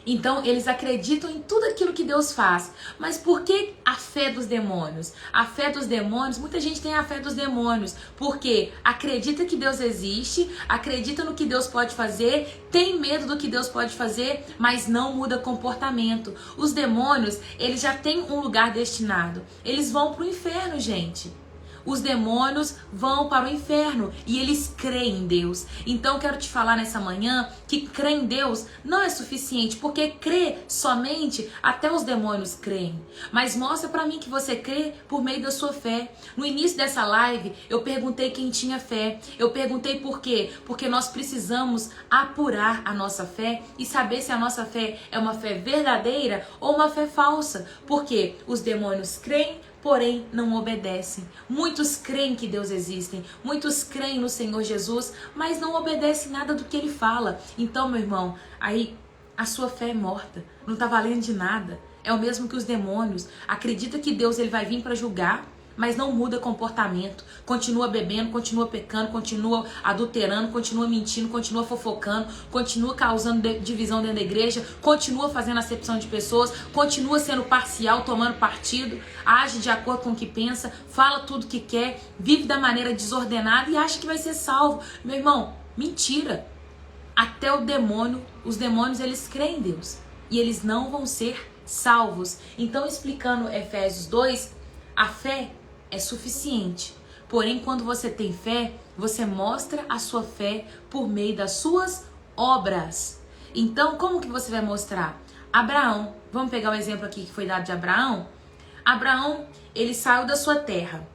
Então, eles acreditam em tudo aquilo que Deus faz. Mas por que a fé dos demônios? A fé dos demônios, muita gente tem a fé dos demônios, porque acredita que Deus existe, acredita no que Deus pode fazer, tem medo do que Deus pode fazer, mas não muda comportamento. Os demônios, eles já têm um lugar destinado. Eles vão para o inferno, gente. Os demônios vão para o inferno e eles creem em Deus. Então eu quero te falar nessa manhã que crer em Deus não é suficiente, porque crer somente, até os demônios creem. Mas mostra para mim que você crê por meio da sua fé. No início dessa live eu perguntei quem tinha fé. Eu perguntei por quê? Porque nós precisamos apurar a nossa fé e saber se a nossa fé é uma fé verdadeira ou uma fé falsa. Porque os demônios creem, porém não obedecem. Muitos creem que Deus existe, muitos creem no Senhor Jesus, mas não obedecem nada do que Ele fala. Então, meu irmão, aí a sua fé é morta, não está valendo de nada. é o mesmo que os demônios. Acredita que Deus ele vai vir para julgar, mas não muda comportamento. Continua bebendo, continua pecando, continua adulterando, continua mentindo, continua fofocando, continua causando divisão dentro da igreja, continua fazendo acepção de pessoas, continua sendo parcial, tomando partido, age de acordo com o que pensa, fala tudo que quer, vive da maneira desordenada e acha que vai ser salvo. Meu irmão, mentira. Até o demônio, os demônios eles creem em Deus e eles não vão ser salvos. Então, explicando Efésios 2, a fé é suficiente. Porém, quando você tem fé, você mostra a sua fé por meio das suas obras. Então, como que você vai mostrar? Abraão, vamos pegar o exemplo aqui que foi dado de Abraão. Abraão, ele saiu da sua terra.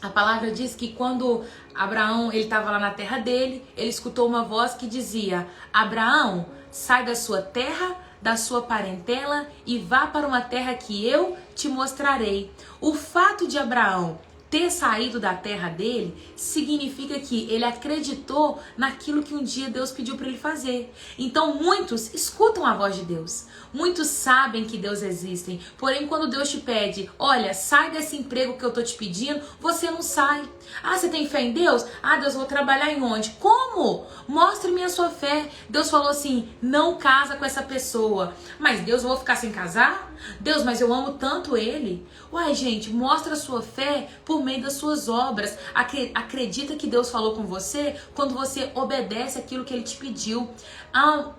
A palavra diz que quando Abraão ele estava lá na terra dele, ele escutou uma voz que dizia: Abraão, sai da sua terra, da sua parentela e vá para uma terra que eu te mostrarei. O fato de Abraão ter saído da terra dele significa que ele acreditou naquilo que um dia Deus pediu para ele fazer. Então muitos escutam a voz de Deus, muitos sabem que Deus existe, porém quando Deus te pede, olha, sai desse emprego que eu tô te pedindo, você não sai. Ah, você tem fé em Deus? Ah, Deus, eu vou trabalhar em onde? Como? Mostre-me a sua fé. Deus falou assim, não casa com essa pessoa. Mas Deus, eu vou ficar sem casar? Deus, mas eu amo tanto ele. Uai, gente, mostra a sua fé por meio das suas obras. Acredita que Deus falou com você quando você obedece aquilo que ele te pediu.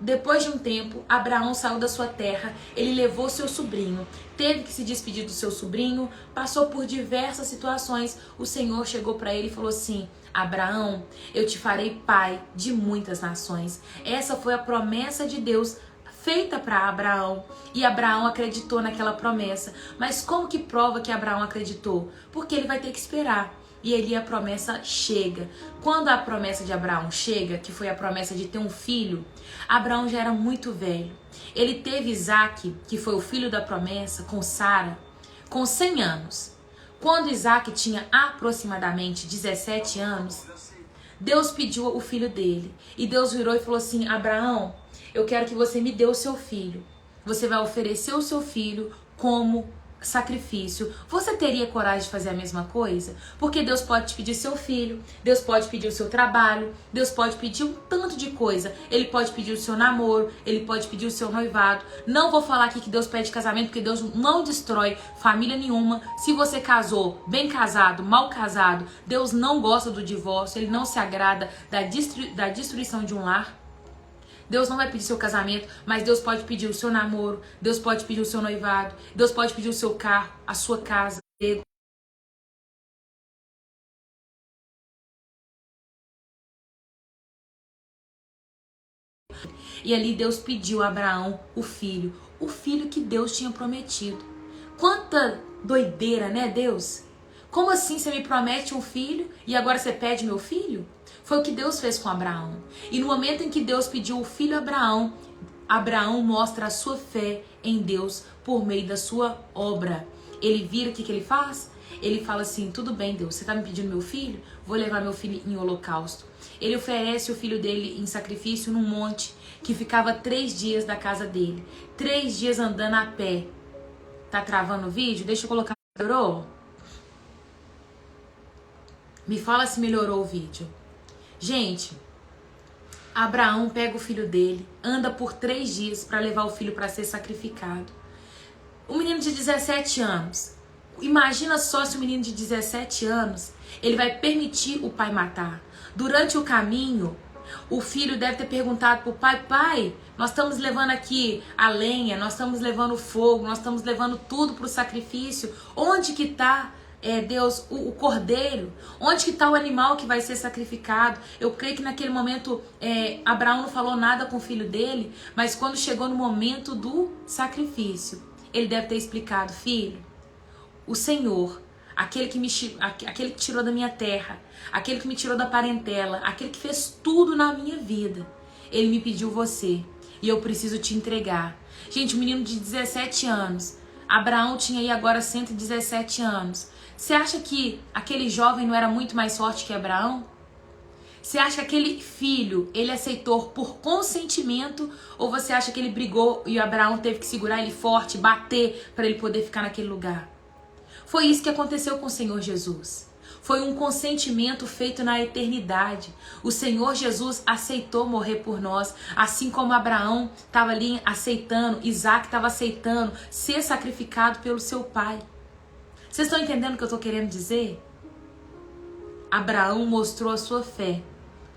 Depois de um tempo, Abraão saiu da sua terra, ele levou seu sobrinho, teve que se despedir do seu sobrinho, passou por diversas situações. O Senhor chegou para ele e falou assim: Abraão, eu te farei pai de muitas nações. Essa foi a promessa de Deus feita para Abraão, e Abraão acreditou naquela promessa. Mas como que prova que Abraão acreditou? Porque ele vai ter que esperar. E ali a promessa chega. Quando a promessa de Abraão chega, que foi a promessa de ter um filho, Abraão já era muito velho. Ele teve Isaac, que foi o filho da promessa, com Sara, com 100 anos. Quando Isaac tinha aproximadamente 17 anos, Deus pediu o filho dele. E Deus virou e falou assim: Abraão, eu quero que você me dê o seu filho. Você vai oferecer o seu filho como sacrifício. Você teria coragem de fazer a mesma coisa? Porque Deus pode te pedir seu filho, Deus pode pedir o seu trabalho, Deus pode pedir um tanto de coisa. Ele pode pedir o seu namoro, ele pode pedir o seu noivado. Não vou falar aqui que Deus pede casamento, porque Deus não destrói família nenhuma. Se você casou, bem casado, mal casado, Deus não gosta do divórcio, ele não se agrada da destruição de um lar. Deus não vai pedir seu casamento, mas Deus pode pedir o seu namoro, Deus pode pedir o seu noivado, Deus pode pedir o seu carro, a sua casa. E ali Deus pediu a Abraão o filho que Deus tinha prometido. Quanta doideira, né, Deus? Como assim você me promete um filho e agora você pede meu filho? Foi o que Deus fez com Abraão. E no momento em que Deus pediu o filho a Abraão, Abraão mostra a sua fé em Deus por meio da sua obra. Ele vira, o que ele faz? Ele fala assim: tudo bem, Deus, você está me pedindo meu filho? Vou levar meu filho em holocausto. Ele oferece o filho dele em sacrifício num monte que ficava 3 dias da casa dele. 3 dias andando a pé. Tá travando o vídeo? Deixa eu colocar. Melhorou? Me fala se melhorou o vídeo. Gente, Abraão pega o filho dele, anda por 3 dias para levar o filho para ser sacrificado. Um menino de 17 anos. Imagina só se o menino de 17 anos, ele vai permitir o pai matar. Durante o caminho, o filho deve ter perguntado pro pai: pai, nós estamos levando aqui a lenha, nós estamos levando o fogo, nós estamos levando tudo pro sacrifício. Onde que tá, Deus, o cordeiro? Onde que está o animal que vai ser sacrificado? Eu creio que naquele momento Abraão não falou nada com o filho dele, mas quando chegou no momento do sacrifício, ele deve ter explicado: filho, o Senhor, aquele que tirou da minha terra, aquele que me tirou da parentela, aquele que fez tudo na minha vida, ele me pediu você e eu preciso te entregar. Gente, um menino de 17 anos, Abraão tinha aí agora 117 anos. Você acha que aquele jovem não era muito mais forte que Abraão? Você acha que aquele filho, ele aceitou por consentimento, ou você acha que ele brigou e Abraão teve que segurar ele forte, bater para ele poder ficar naquele lugar? Foi isso que aconteceu com o Senhor Jesus. Foi um consentimento feito na eternidade. O Senhor Jesus aceitou morrer por nós, assim como Abraão estava ali aceitando, Isaac estava aceitando ser sacrificado pelo seu pai. Vocês estão entendendo o que eu estou querendo dizer? Abraão mostrou a sua fé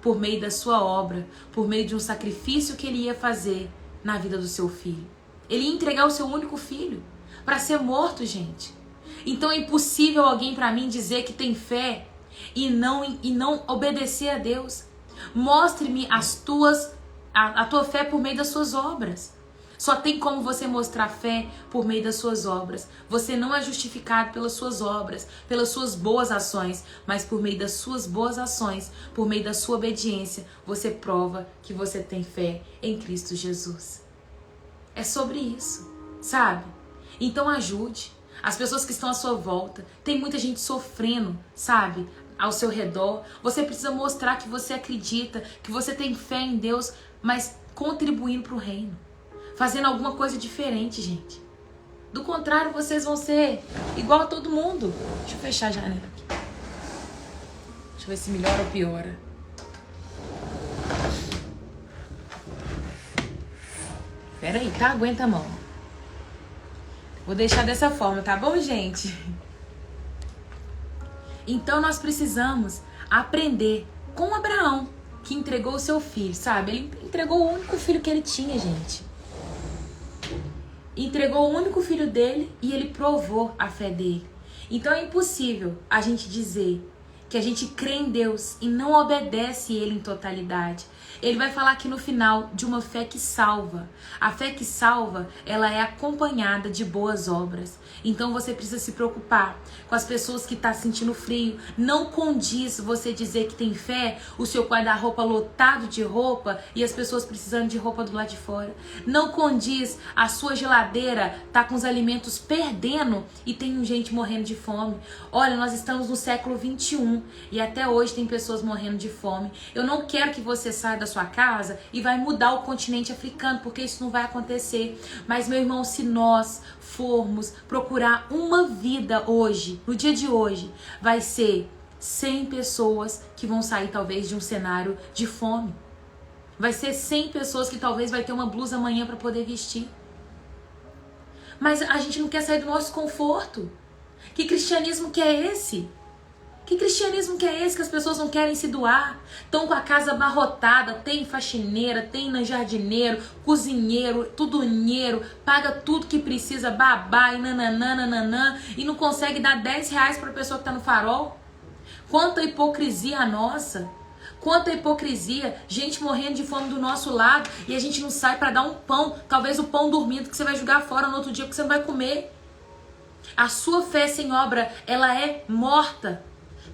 por meio da sua obra, por meio de um sacrifício que ele ia fazer na vida do seu filho. Ele ia entregar o seu único filho para ser morto, gente. Então é impossível alguém para mim dizer que tem fé e não obedecer a Deus. Mostre-me a tua fé por meio das suas obras. Só tem como você mostrar fé por meio das suas obras. Você não é justificado pelas suas obras, pelas suas boas ações, mas por meio das suas boas ações, por meio da sua obediência, você prova que você tem fé em Cristo Jesus. É sobre isso, sabe? Então ajude as pessoas que estão à sua volta. Tem muita gente sofrendo, sabe? Ao seu redor. Você precisa mostrar que você acredita, que você tem fé em Deus, mas contribuindo para o reino. Fazendo alguma coisa diferente, gente. Do contrário, vocês vão ser igual a todo mundo. Deixa eu fechar a janela aqui. Deixa eu ver se melhora ou piora. Pera aí, tá? Aguenta a mão. Vou deixar dessa forma, tá bom, gente? Então nós precisamos aprender com Abraão, que entregou o seu filho, sabe? Ele entregou o único filho que ele tinha, gente. Entregou o único filho dele e ele provou a fé dele. Então é impossível a gente dizer que a gente crê em Deus e não obedece ele em totalidade. Ele vai falar aqui no final de uma fé que salva. A fé que salva, ela é acompanhada de boas obras. Então você precisa se preocupar com as pessoas que estão sentindo frio. Não condiz você dizer que tem fé, o seu guarda-roupa lotado de roupa e as pessoas precisando de roupa do lado de fora. Não condiz a sua geladeira tá com os alimentos perdendo e tem gente morrendo de fome. Olha, nós estamos no século 21 e até hoje tem pessoas morrendo de fome. Eu não quero que você saia da sua casa e vai mudar o continente africano, porque isso não vai acontecer. Mas, meu irmão, se nós formos procurar uma vida hoje, no dia de hoje, vai ser 100 pessoas que vão sair talvez de um cenário de fome. Vai ser 100 pessoas que talvez vai ter uma blusa amanhã para poder vestir. Mas a gente não quer sair do nosso conforto. Que cristianismo que é esse? Que cristianismo que é esse que as pessoas não querem se doar? Estão com a casa abarrotada, tem faxineira, tem jardineiro, cozinheiro, tudunheiro, paga tudo que precisa, babá e nananã, e não consegue dar 10 reais para a pessoa que está no farol? Quanta hipocrisia nossa! Quanta hipocrisia, gente morrendo de fome do nosso lado e a gente não sai para dar um pão, talvez o pão dormindo que você vai jogar fora no outro dia porque você não vai comer. A sua fé sem obra, ela é morta.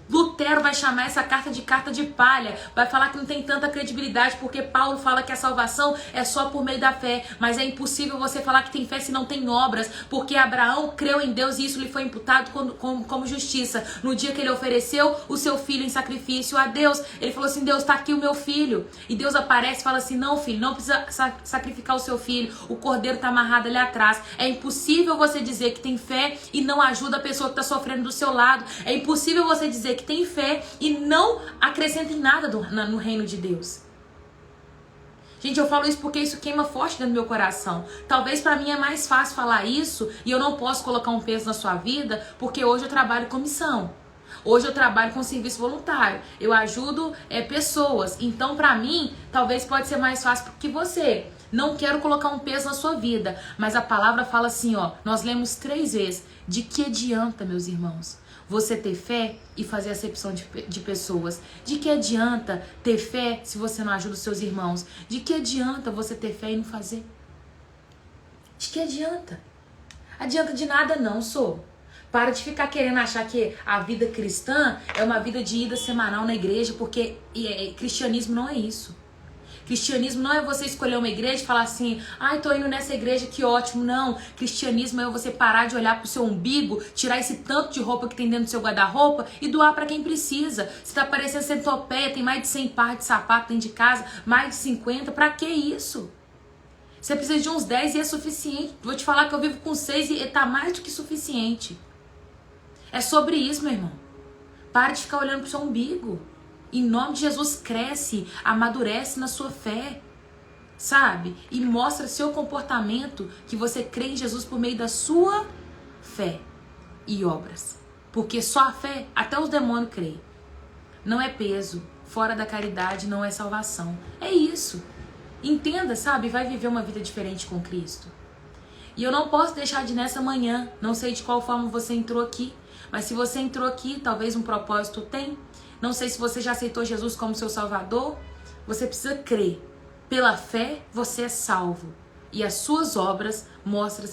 Lutero vai chamar essa carta de palha, vai falar que não tem tanta credibilidade, porque Paulo fala que a salvação é só por meio da fé, mas é impossível você falar que tem fé se não tem obras, porque Abraão creu em Deus e isso lhe foi imputado como justiça. No dia que ele ofereceu o seu filho em sacrifício a Deus, ele falou assim: Deus, tá aqui o meu filho. E Deus aparece e fala assim: não, filho, não precisa sacrificar o seu filho, o cordeiro tá amarrado ali atrás. É impossível você dizer que tem fé e não ajuda a pessoa que tá sofrendo do seu lado. É impossível você dizer que tem fé e não acrescenta em nada no reino de Deus. Gente, eu falo isso porque isso queima forte dentro do meu coração. Talvez pra mim é mais fácil falar isso e eu não posso colocar um peso na sua vida, porque hoje eu trabalho com missão. Hoje eu trabalho com serviço voluntário. Eu ajudo pessoas. Então, pra mim, talvez pode ser mais fácil que você. Não quero colocar um peso na sua vida. Mas a palavra fala assim, ó. Nós lemos 3 vezes. De que adianta, meus irmãos, você ter fé e fazer acepção de pessoas? De que adianta ter fé se você não ajuda os seus irmãos? De que adianta você ter fé e não fazer? De que adianta? Adianta de nada não, sou. Para de ficar querendo achar que a vida cristã é uma vida de ida semanal na igreja, porque cristianismo não é isso. Cristianismo não é você escolher uma igreja e falar assim, ai, tô indo nessa igreja, que ótimo. Não, cristianismo é você parar de olhar pro seu umbigo, tirar esse tanto de roupa que tem dentro do seu guarda-roupa e doar pra quem precisa. Se tá parecendo centopeia, tem mais de 100 pares de sapato dentro de casa, mais de 50, pra que isso? Você precisa de uns 10 e é suficiente. Vou te falar que eu vivo com 6 e tá mais do que suficiente. É sobre isso, meu irmão. Para de ficar olhando pro seu umbigo. Em nome de Jesus, cresce, amadurece na sua fé, sabe? E mostra seu comportamento que você crê em Jesus por meio da sua fé e obras. Porque só a fé, até os demônios creem. Não é peso, fora da caridade não é salvação. É isso. Entenda, sabe? Vai viver uma vida diferente com Cristo. E eu não posso deixar de nessa manhã, não sei de qual forma você entrou aqui, mas se você entrou aqui, talvez um propósito tem. Não sei se você já aceitou Jesus como seu Salvador. Você precisa crer. Pela fé, você é salvo. E as suas obras mostram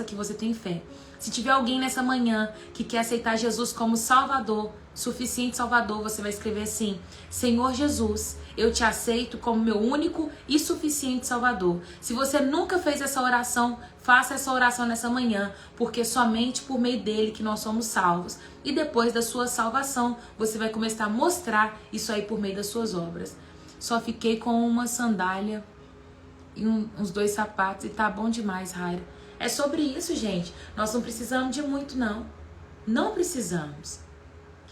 que você tem fé. Se tiver alguém nessa manhã que quer aceitar Jesus como Salvador, suficiente Salvador, você vai escrever assim: Senhor Jesus, eu te aceito como meu único e suficiente Salvador. Se você nunca fez essa oração, faça essa oração nessa manhã, porque somente por meio dele que nós somos salvos. E depois da sua salvação, você vai começar a mostrar isso aí por meio das suas obras. Só fiquei com uma sandália e uns 2 sapatos e tá bom demais, Raira. É sobre isso, gente. Nós não precisamos de muito, não. Não precisamos.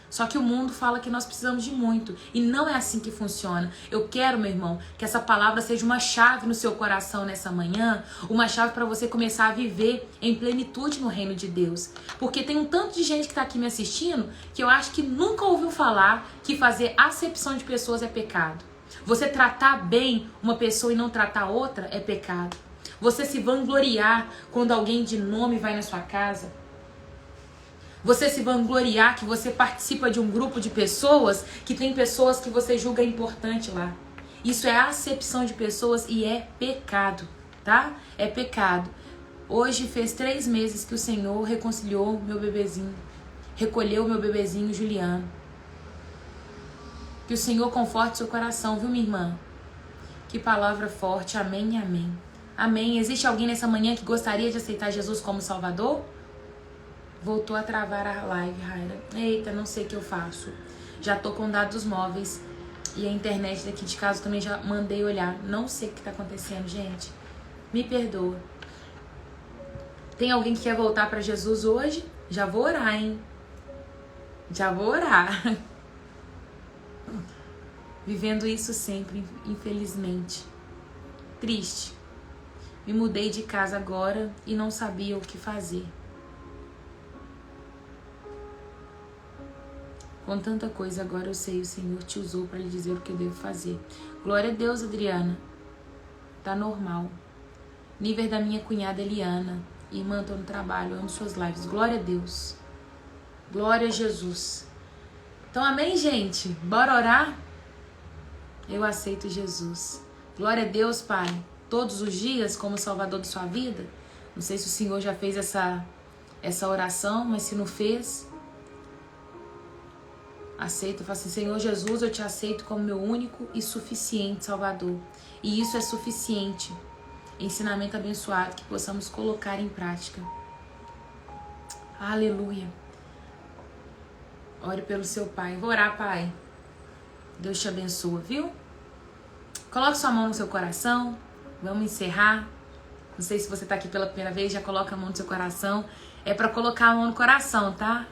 Só que o mundo fala que nós precisamos de muito. E não é assim que funciona. Eu quero, meu irmão, que essa palavra seja uma chave no seu coração nessa manhã. Uma chave para você começar a viver em plenitude no reino de Deus. Porque tem um tanto de gente que tá aqui me assistindo que eu acho que nunca ouviu falar que fazer acepção de pessoas é pecado. Você tratar bem uma pessoa e não tratar outra é pecado. Você se vangloriar quando alguém de nome vai na sua casa. Você se vangloriar que você participa de um grupo de pessoas que tem pessoas que você julga importante lá. Isso é acepção de pessoas e é pecado, tá? É pecado. Hoje fez 3 meses que o Senhor reconciliou meu bebezinho. Recolheu meu bebezinho Juliano. Que o Senhor conforte seu coração, viu, minha irmã? Que palavra forte. Amém, amém. Amém. Existe alguém nessa manhã que gostaria de aceitar Jesus como Salvador? Voltou a travar a live, Raira. Eita, não sei o que eu faço. Já tô com dados móveis. E a internet daqui de casa também já mandei olhar. Não sei o que tá acontecendo, gente. Me perdoa. Tem alguém que quer voltar pra Jesus hoje? Já vou orar, hein? Já vou orar. Vivendo isso sempre, infelizmente. Triste. Me mudei de casa agora e não sabia o que fazer. Com tanta coisa agora eu sei, o Senhor te usou para lhe dizer o que eu devo fazer. Glória a Deus, Adriana. Tá normal. Nível da minha cunhada Eliana. Irmã, tô no trabalho, amo suas lives. Glória a Deus. Glória a Jesus. Então, amém, gente? Bora orar? Eu aceito Jesus. Glória a Deus, Pai. Todos os dias como Salvador de sua vida. Não sei se o Senhor já fez essa oração, mas se não fez, aceita. Fala assim: Senhor Jesus, eu te aceito como meu único e suficiente Salvador. E isso é suficiente. Ensinamento abençoado que possamos colocar em prática. Aleluia. Ore pelo seu pai. Vou orar, Pai. Deus te abençoa, viu? Coloque sua mão no seu coração. Vamos encerrar. Não sei se você tá aqui pela primeira vez, já coloca a mão no seu coração. É pra colocar a mão no coração, tá?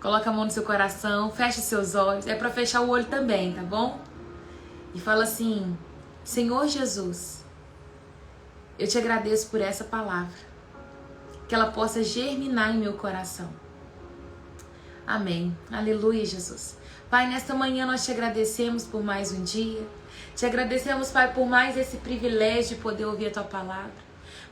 Coloca a mão no seu coração, feche seus olhos. É pra fechar o olho também, tá bom? E fala assim: Senhor Jesus, eu te agradeço por essa palavra. Que ela possa germinar em meu coração. Amém. Aleluia, Jesus. Pai, nesta manhã nós te agradecemos por mais um dia. Te agradecemos, Pai, por mais esse privilégio de poder ouvir a tua palavra.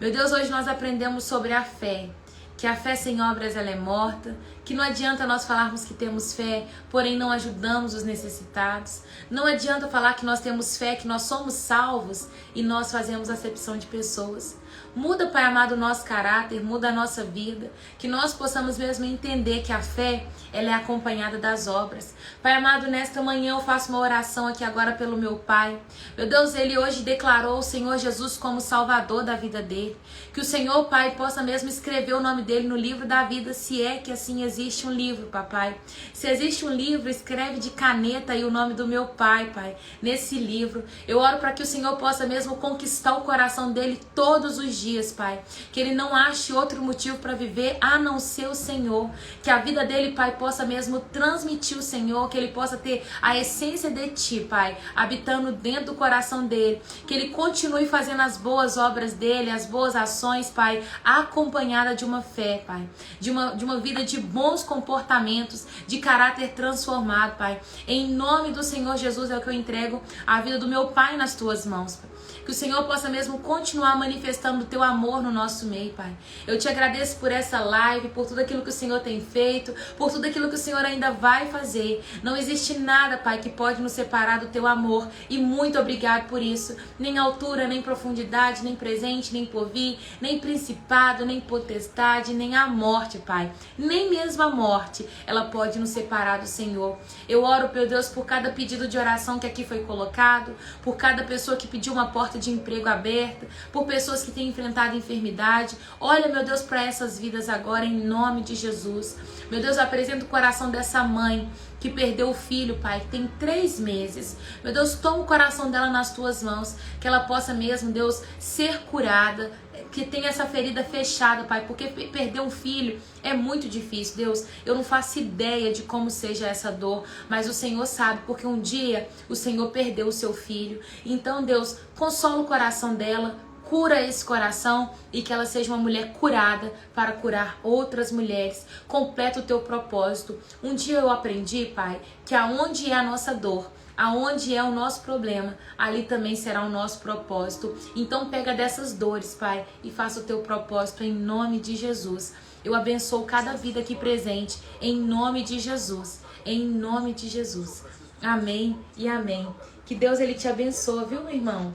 Meu Deus, hoje nós aprendemos sobre a fé. Que a fé sem obras ela é morta, que não adianta nós falarmos que temos fé, porém não ajudamos os necessitados. Não adianta falar que nós temos fé, que nós somos salvos e nós fazemos acepção de pessoas. Muda, Pai amado, o nosso caráter, muda a nossa vida, que nós possamos mesmo entender que a fé, ela é acompanhada das obras. Pai amado, nesta manhã eu faço uma oração aqui agora pelo meu pai. Meu Deus, ele hoje declarou o Senhor Jesus como Salvador da vida dele. Que o Senhor, Pai, possa mesmo escrever o nome dele no livro da vida, se é que assim existe um livro, papai. Se existe um livro, escreve de caneta aí o nome do meu pai, Pai, nesse livro. Eu oro para que o Senhor possa mesmo conquistar o coração dele todos os dias, Pai. Que ele não ache outro motivo para viver a não ser o Senhor. Que a vida dele, Pai, possa mesmo transmitir o Senhor, que ele possa ter a essência de Ti, Pai, habitando dentro do coração dele. Que ele continue fazendo as boas obras dele, as boas ações, Pai, acompanhada de uma fé, Pai. De uma vida de bons comportamentos, de caráter transformado, Pai. Em nome do Senhor Jesus é o que eu entrego a vida do meu pai nas Tuas mãos, Pai. Que o Senhor possa mesmo continuar manifestando o Teu amor no nosso meio, Pai. Eu Te agradeço por essa live, por tudo aquilo que o Senhor tem feito, por tudo aquilo que o Senhor ainda vai fazer. Não existe nada, Pai, que pode nos separar do Teu amor. E muito obrigado por isso. Nem altura, nem profundidade, nem presente, nem porvir, nem principado, nem potestade, nem a morte, Pai. Nem mesmo a morte, ela pode nos separar do Senhor. Eu oro, meu Deus, por cada pedido de oração que aqui foi colocado, por cada pessoa que pediu uma porta de emprego aberta, por pessoas que têm enfrentado enfermidade. Olha, meu Deus, para essas vidas agora, em nome de Jesus. Meu Deus, eu apresento o coração dessa mãe que perdeu o filho, Pai, que tem 3 meses. Meu Deus, toma o coração dela nas Tuas mãos, que ela possa mesmo, Deus, ser curada, que tenha essa ferida fechada, Pai, porque perder um filho é muito difícil, Deus. Eu não faço ideia de como seja essa dor, mas o Senhor sabe, porque um dia o Senhor perdeu o seu filho. Então, Deus, consola o coração dela, cura esse coração e que ela seja uma mulher curada para curar outras mulheres. Completa o Teu propósito. Um dia eu aprendi, Pai, que aonde é a nossa dor, aonde é o nosso problema, ali também será o nosso propósito. Então pega dessas dores, Pai, e faça o Teu propósito em nome de Jesus. Eu abençoo cada vida aqui presente em nome de Jesus. Em nome de Jesus. Amém e amém. Que Deus, Ele te abençoe, viu, meu irmão?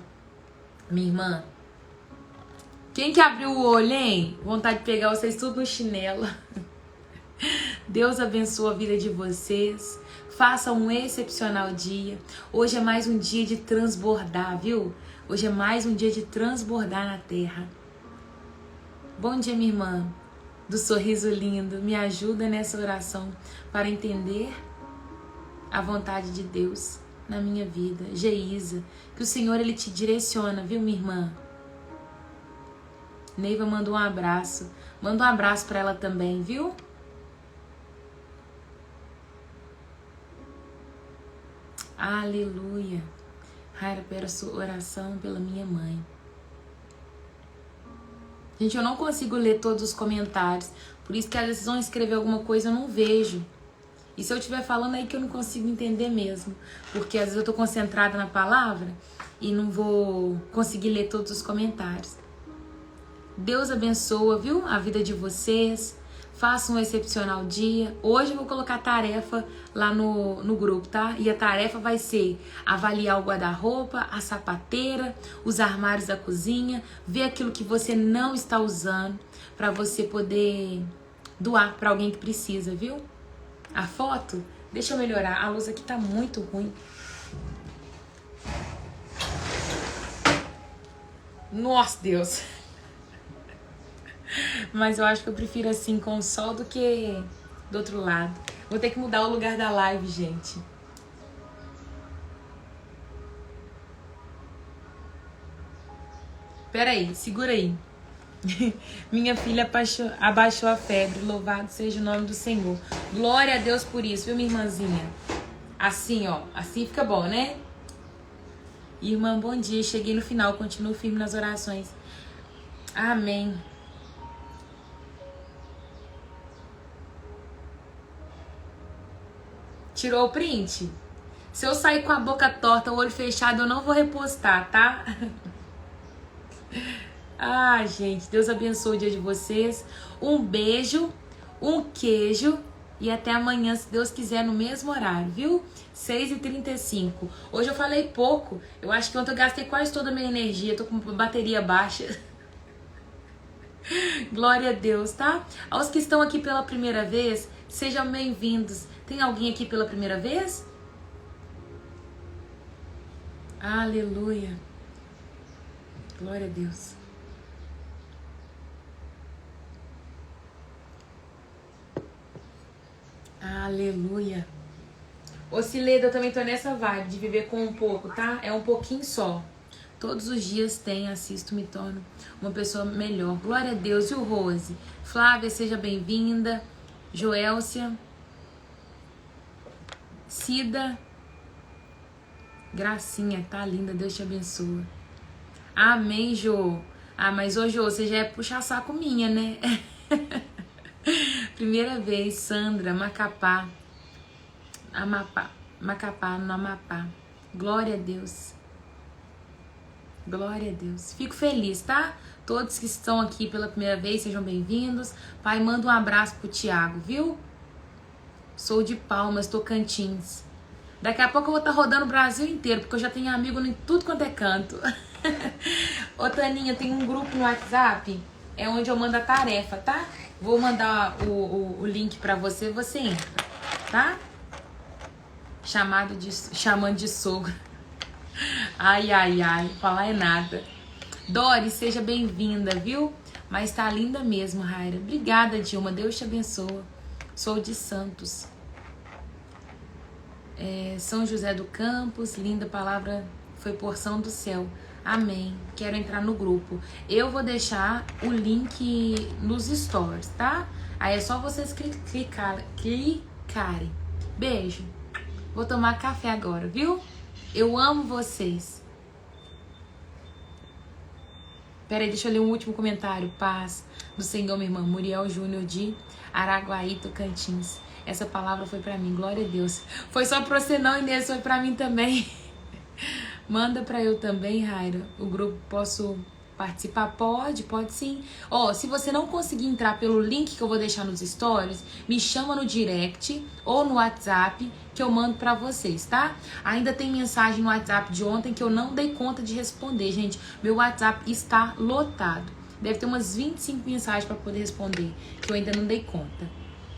Minha irmã. Quem que abriu o olho, hein? Vontade de pegar vocês tudo no chinelo. Deus abençoe a vida de vocês. Faça um excepcional dia. Hoje é mais um dia de transbordar, viu? Hoje é mais um dia de transbordar na terra. Bom dia, minha irmã. Do sorriso lindo. Me ajuda nessa oração para entender a vontade de Deus na minha vida. Geisa, que o Senhor, Ele te direciona, viu, minha irmã? Neiva mandou um abraço. Manda um abraço para ela também, viu? Aleluia. Raira, peço oração pela minha mãe. Gente, eu não consigo ler todos os comentários. Por isso que às vezes vão escrever alguma coisa eu não vejo. E se eu estiver falando aí que eu não consigo entender mesmo. Porque às vezes eu tô concentrada na palavra e não vou conseguir ler todos os comentários. Deus abençoa, viu? A vida de vocês. Faça um excepcional dia. Hoje eu vou colocar tarefa lá no grupo, tá? E a tarefa vai ser avaliar o guarda-roupa, a sapateira, os armários da cozinha, ver aquilo que você não está usando para você poder doar para alguém que precisa, viu? A foto, deixa eu melhorar. A luz aqui tá muito ruim. Nossa, Deus. Mas eu acho que eu prefiro assim com o sol do que do outro lado. Vou ter que mudar o lugar da live, gente. Pera aí, segura aí. Minha filha abaixou a febre. Louvado seja o nome do Senhor. Glória a Deus por isso, viu, minha irmãzinha? Assim, ó. Assim fica bom, né? Irmã, bom dia. Cheguei no final. Continuo firme nas orações. Amém. Tirou o print? Se eu sair com a boca torta, o olho fechado, eu não vou repostar, tá? Ah, gente, Deus abençoe o dia de vocês. Um beijo, um queijo e até amanhã, se Deus quiser, no mesmo horário, viu? 6h35. Hoje eu falei pouco. Eu acho que ontem eu gastei quase toda a minha energia. Tô com bateria baixa. Glória a Deus, tá? Aos que estão aqui pela primeira vez, sejam bem-vindos. Tem alguém aqui pela primeira vez? Aleluia. Glória a Deus. Aleluia. Ô Cileda, eu também tô nessa vibe de viver com um pouco, tá? É um pouquinho só. Todos os dias tenho, assisto, me torno uma pessoa melhor. Glória a Deus. E o Rose? Flávia, seja bem-vinda. Joelcia. Cida. Gracinha, tá linda. Deus te abençoe. Amém, Jô. Ah, mas ô Jô, você já é puxar saco minha, né? Primeira vez, Sandra, Macapá. Macapá, no Amapá. Glória a Deus. Glória a Deus. Fico feliz, tá? Todos que estão aqui pela primeira vez, sejam bem-vindos. Pai, manda um abraço pro Tiago, viu? Sou de Palmas, Tocantins. Daqui a pouco eu vou estar rodando o Brasil inteiro, porque eu já tenho amigo em tudo quanto é canto. Ô, Taninha, tem um grupo no WhatsApp, é onde eu mando a tarefa, tá? Vou mandar o link pra você, você entra, tá? Chamando de sogro. Ai, ai, ai, falar é nada. Dori, seja bem-vinda, viu? Mas tá linda mesmo, Raira. Obrigada, Dilma, Deus te abençoe. Sou de Santos. São José do Campos, linda palavra, foi porção do céu. Amém. Quero entrar no grupo. Eu vou deixar o link nos stories, tá? Aí é só vocês clicarem. Beijo. Vou tomar café agora, viu? Eu amo vocês. Peraí, deixa eu ler um último comentário. Paz do Senhor, minha irmã Muriel Júnior de Araguaí, Tocantins. Essa palavra foi pra mim, glória a Deus. Foi só pra você não, Inês, foi pra mim também. Manda pra eu também, Raira. O grupo, posso participar? Pode sim. Ó, se você não conseguir entrar pelo link que eu vou deixar nos stories, me chama no direct ou no WhatsApp que eu mando pra vocês, tá? Ainda tem mensagem no WhatsApp de ontem que eu não dei conta de responder, gente. Meu WhatsApp está lotado. Deve ter umas 25 mensagens pra poder responder, que eu ainda não dei conta.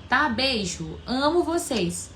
Tá? Beijo. Amo vocês.